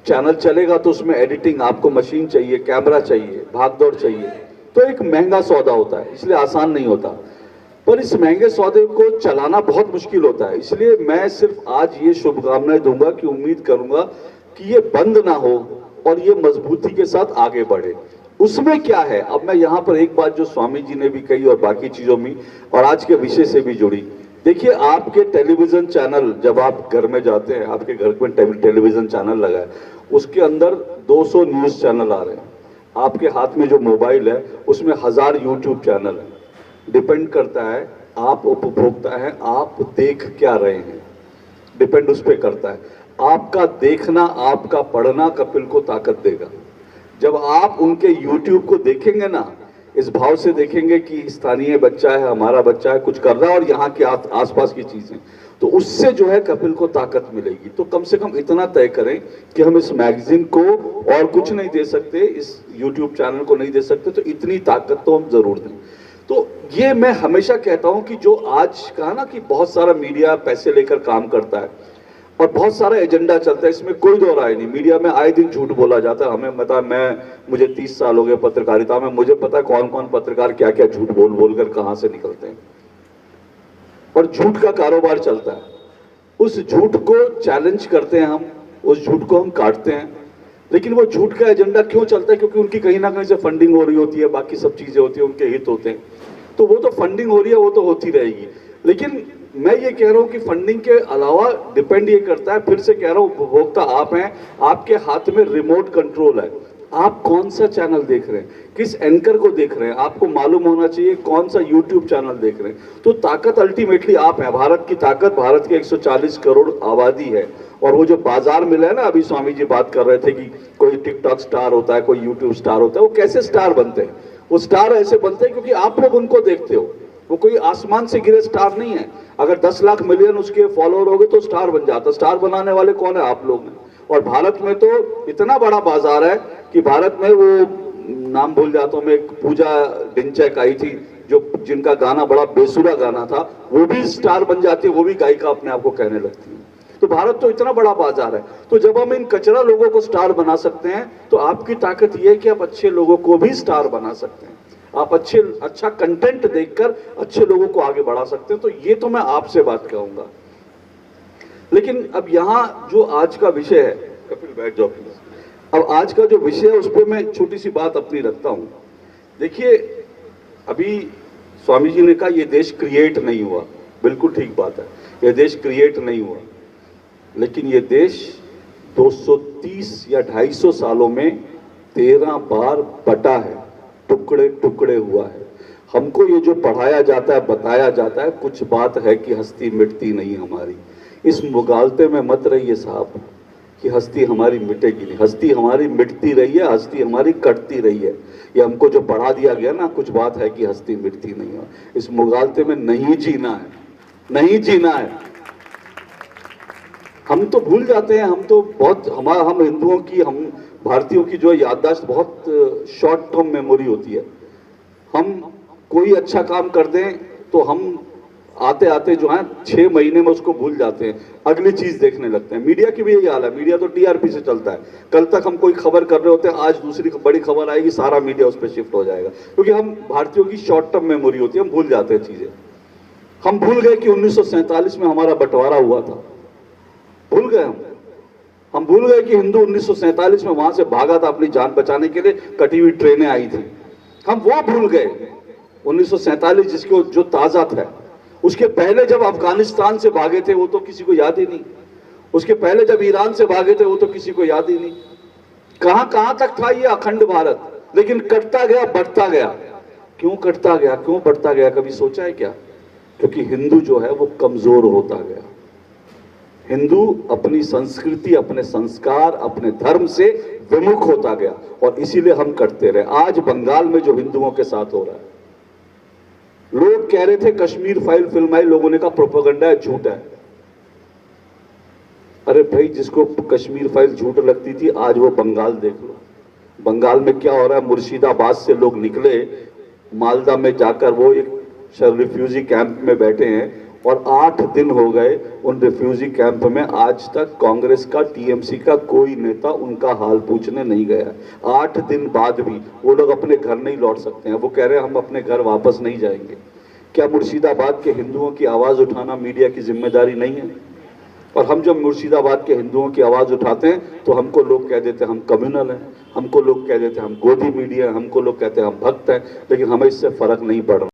चैनल चलेगा तो उसमें एडिटिंग, आपको मशीन चाहिए, कैमरा चाहिए, भागदौड़ चाहिए, तो एक महंगा सौदा होता है, इसलिए आसान नहीं होता। पर इस महंगे सौदे को चलाना बहुत मुश्किल होता है। इसलिए मैं सिर्फ आज ये शुभकामनाएं दूंगा कि उम्मीद करूंगा कि ये बंद ना हो और ये मजबूती के साथ आगे बढ़े। उसमें क्या है, अब मैं यहाँ पर एक बात जो स्वामी जी ने भी कही और बाकी चीजों में और आज के विषय से भी जुड़ी, देखिए आपके टेलीविजन चैनल, जब आप घर में जाते हैं, आपके घर में टेलीविजन चैनल लगा है, उसके अंदर 200 न्यूज चैनल आ रहे हैं। आपके हाथ में जो मोबाइल है उसमें 1000 यूट्यूब चैनल है। डिपेंड करता है, आप उपभोक्ता हैं, आप देख क्या रहे हैं, डिपेंड उस पर करता है। आपका देखना, आपका पढ़ना कपिल को ताकत देगा। जब आप उनके YouTube को देखेंगे ना, इस भाव से देखेंगे कि स्थानीय बच्चा है, हमारा बच्चा है, कुछ कर रहा है और यहाँ के आसपास की चीजें, तो उससे जो है कपिल को ताकत मिलेगी। तो कम से कम इतना तय करें कि हम इस मैगजीन को और कुछ नहीं दे सकते, इस YouTube चैनल को नहीं दे सकते, तो इतनी ताकत तो हम जरूर दें। तो ये मैं हमेशा कहता हूं कि जो आज कहा ना कि बहुत सारा मीडिया पैसे लेकर काम करता है और बहुत सारा एजेंडा चलता है, इसमें कोई दो राय नहीं। मीडिया में आए दिन झूठ बोला जाता है, हमें पता, मुझे 30 साल हो गए पत्रकारिता में, मुझे पता है कौन कौन पत्रकार क्या क्या झूठ बोल कर कहां से निकलते हैं, और झूठ का कारोबार चलता है। उस झूठ को चैलेंज करते हैं हम, उस झूठ को हम काटते हैं, लेकिन वो झूठ का एजेंडा क्यों चलता है? क्योंकि उनकी कहीं ना कहीं से फंडिंग हो रही होती है, बाकी सब चीजें होती है, उनके हित होते हैं, तो वो तो फंडिंग हो रही है, वो तो होती रहेगी। लेकिन मैं ये कह रहा हूं कि फंडिंग के अलावा डिपेंड ये करता है, फिर से कह रहा हूं, उपभोक्ता आप हैं, आपके हाथ में रिमोट कंट्रोल है। आप कौन सा चैनल देख रहे हैं, किस एंकर को देख रहे हैं, आपको मालूम होना चाहिए कौन सा यूट्यूब चैनल देख रहे हैं। तो ताकत अल्टीमेटली आप हैं। भारत की ताकत, भारत की 140 करोड़ आबादी है, और वो जो बाजार मिला है ना, अभी स्वामी जी बात कर रहे थे कि कोई टिकटॉक स्टार होता है, कोई यूट्यूब स्टार होता है, वो कैसे स्टार बनते हैं? वो स्टार ऐसे बनते हैं क्योंकि आप लोग उनको देखते हो, वो कोई आसमान से गिरे स्टार नहीं है। अगर 10 लाख मिलियन उसके फॉलोअर हो गए तो स्टार बन जाता। स्टार बनाने वाले कौन है? आप लोग हैं। और भारत में तो इतना बड़ा बाजार है कि भारत में, वो नाम भूल जाता हूं मैं, एक पूजा डिंचैक आई थी जो, जिनका गाना बड़ा बेसुरा गाना था, वो भी स्टार बन जाती है, वो भी गायिका अपने आप को कहने लगती है। तो भारत तो इतना बड़ा बाजार है। तो जब हम इन कचरा लोगों को स्टार बना सकते हैं, तो आपकी ताकत यह है कि आप अच्छे लोगों को भी स्टार बना सकते हैं। आप अच्छा कंटेंट देखकर अच्छे लोगों को आगे बढ़ा सकते हैं। तो ये तो मैं आपसे बात कहूंगा। लेकिन अब यहाँ जो आज का विषय है, कपिल बैठ जाओ प्लीज। अब आज का जो विषय है उस पर मैं छोटी सी बात अपनी रखता हूं। देखिए, अभी स्वामी जी ने कहा ये देश क्रिएट नहीं हुआ, बिल्कुल ठीक बात है, ये देश क्रिएट नहीं हुआ, लेकिन ये देश 230 या 250 सालों में 13 बार बटा है, टुकड़े टुकड़े हुआ है। हमको ये जो पढ़ाया जाता है, बताया जाता है, कुछ बात है कि हस्ती मिटती नहीं हमारी। इस मुगालते में मत रहिए साहब कि हस्ती हमारी मिटेगी नहीं। हस्ती हमारी मिटती रही है, हस्ती हमारी कटती रही है। ये हमको जो पढ़ा दिया गया ना, कुछ बात है कि हस्ती मिटती नहीं है। इस मुगालते में नहीं जीना है, नहीं जीना है। हम तो भूल जाते हैं, हम तो बहुत, हम हिंदुओं की, हम भारतीयों की जो याददाश्त बहुत शॉर्ट टर्म मेमोरी होती है। हम कोई अच्छा काम कर दें तो हम आते आते जो है 6 महीने में उसको भूल जाते हैं, अगली चीज देखने लगते हैं। मीडिया की भी यही हाल है। मीडिया तो टीआरपी से चलता है। कल तक हम कोई खबर कर रहे होते हैं, आज दूसरी बड़ी खबर आएगी, सारा मीडिया उस पर शिफ्ट हो जाएगा, क्योंकि हम भारतीयों की शॉर्ट टर्म मेमोरी होती है, हम भूल जाते हैं चीजें। हम भूल गए कि 1947 में हमारा बंटवारा हुआ था, भूल गए हम भूल गए कि हिंदू 1947 में वहां से भागा था अपनी जान बचाने के लिए, कटी हुई ट्रेनें आई थी, हम वो भूल गए। 1947 जिसको जो ताजा था, उसके पहले जब अफगानिस्तान से भागे थे वो तो किसी को याद ही नहीं, उसके पहले जब ईरान से भागे थे वो तो किसी को याद ही नहीं। कहां तक था ये अखंड भारत, लेकिन कटता गया, बढ़ता गया। क्यों कटता गया, क्यों बढ़ता गया, कभी सोचा है क्या? क्योंकि हिंदू जो है वो कमजोर होता गया। हिंदू अपनी संस्कृति, अपने संस्कार, अपने धर्म से विमुख होता गया और इसीलिए हम करते रहे। आज बंगाल में जो हिंदुओं के साथ हो रहा है, लोग कह रहे थे कश्मीर फाइल फिल्म आई, लोगों ने कहा प्रोपेगेंडा है, झूठ है। अरे भाई, जिसको कश्मीर फाइल झूठ लगती थी, आज वो बंगाल देख लो। बंगाल में क्या हो रहा है, मुर्शिदाबाद से लोग निकले, मालदा में जाकर वो एक रिफ्यूजी कैंप में बैठे हैं और 8 दिन हो गए उन रिफ्यूजी कैंप में। आज तक कांग्रेस का, टीएमसी का कोई नेता उनका हाल पूछने नहीं गया। 8 दिन बाद भी वो लोग अपने घर नहीं लौट सकते हैं। वो कह रहे हैं हम अपने घर वापस नहीं जाएंगे। क्या मुर्शिदाबाद के हिंदुओं की आवाज उठाना मीडिया की जिम्मेदारी नहीं है? और हम जब मुर्शिदाबाद के हिंदुओं की आवाज उठाते हैं तो हमको लोग कह देते हैं हम कम्युनल हैं, हमको लोग कह देते हैं हम गोदी मीडिया, हमको लोग कहते हैं हम भक्त हैं, लेकिन हमें इससे फर्क नहीं पड़ रहा।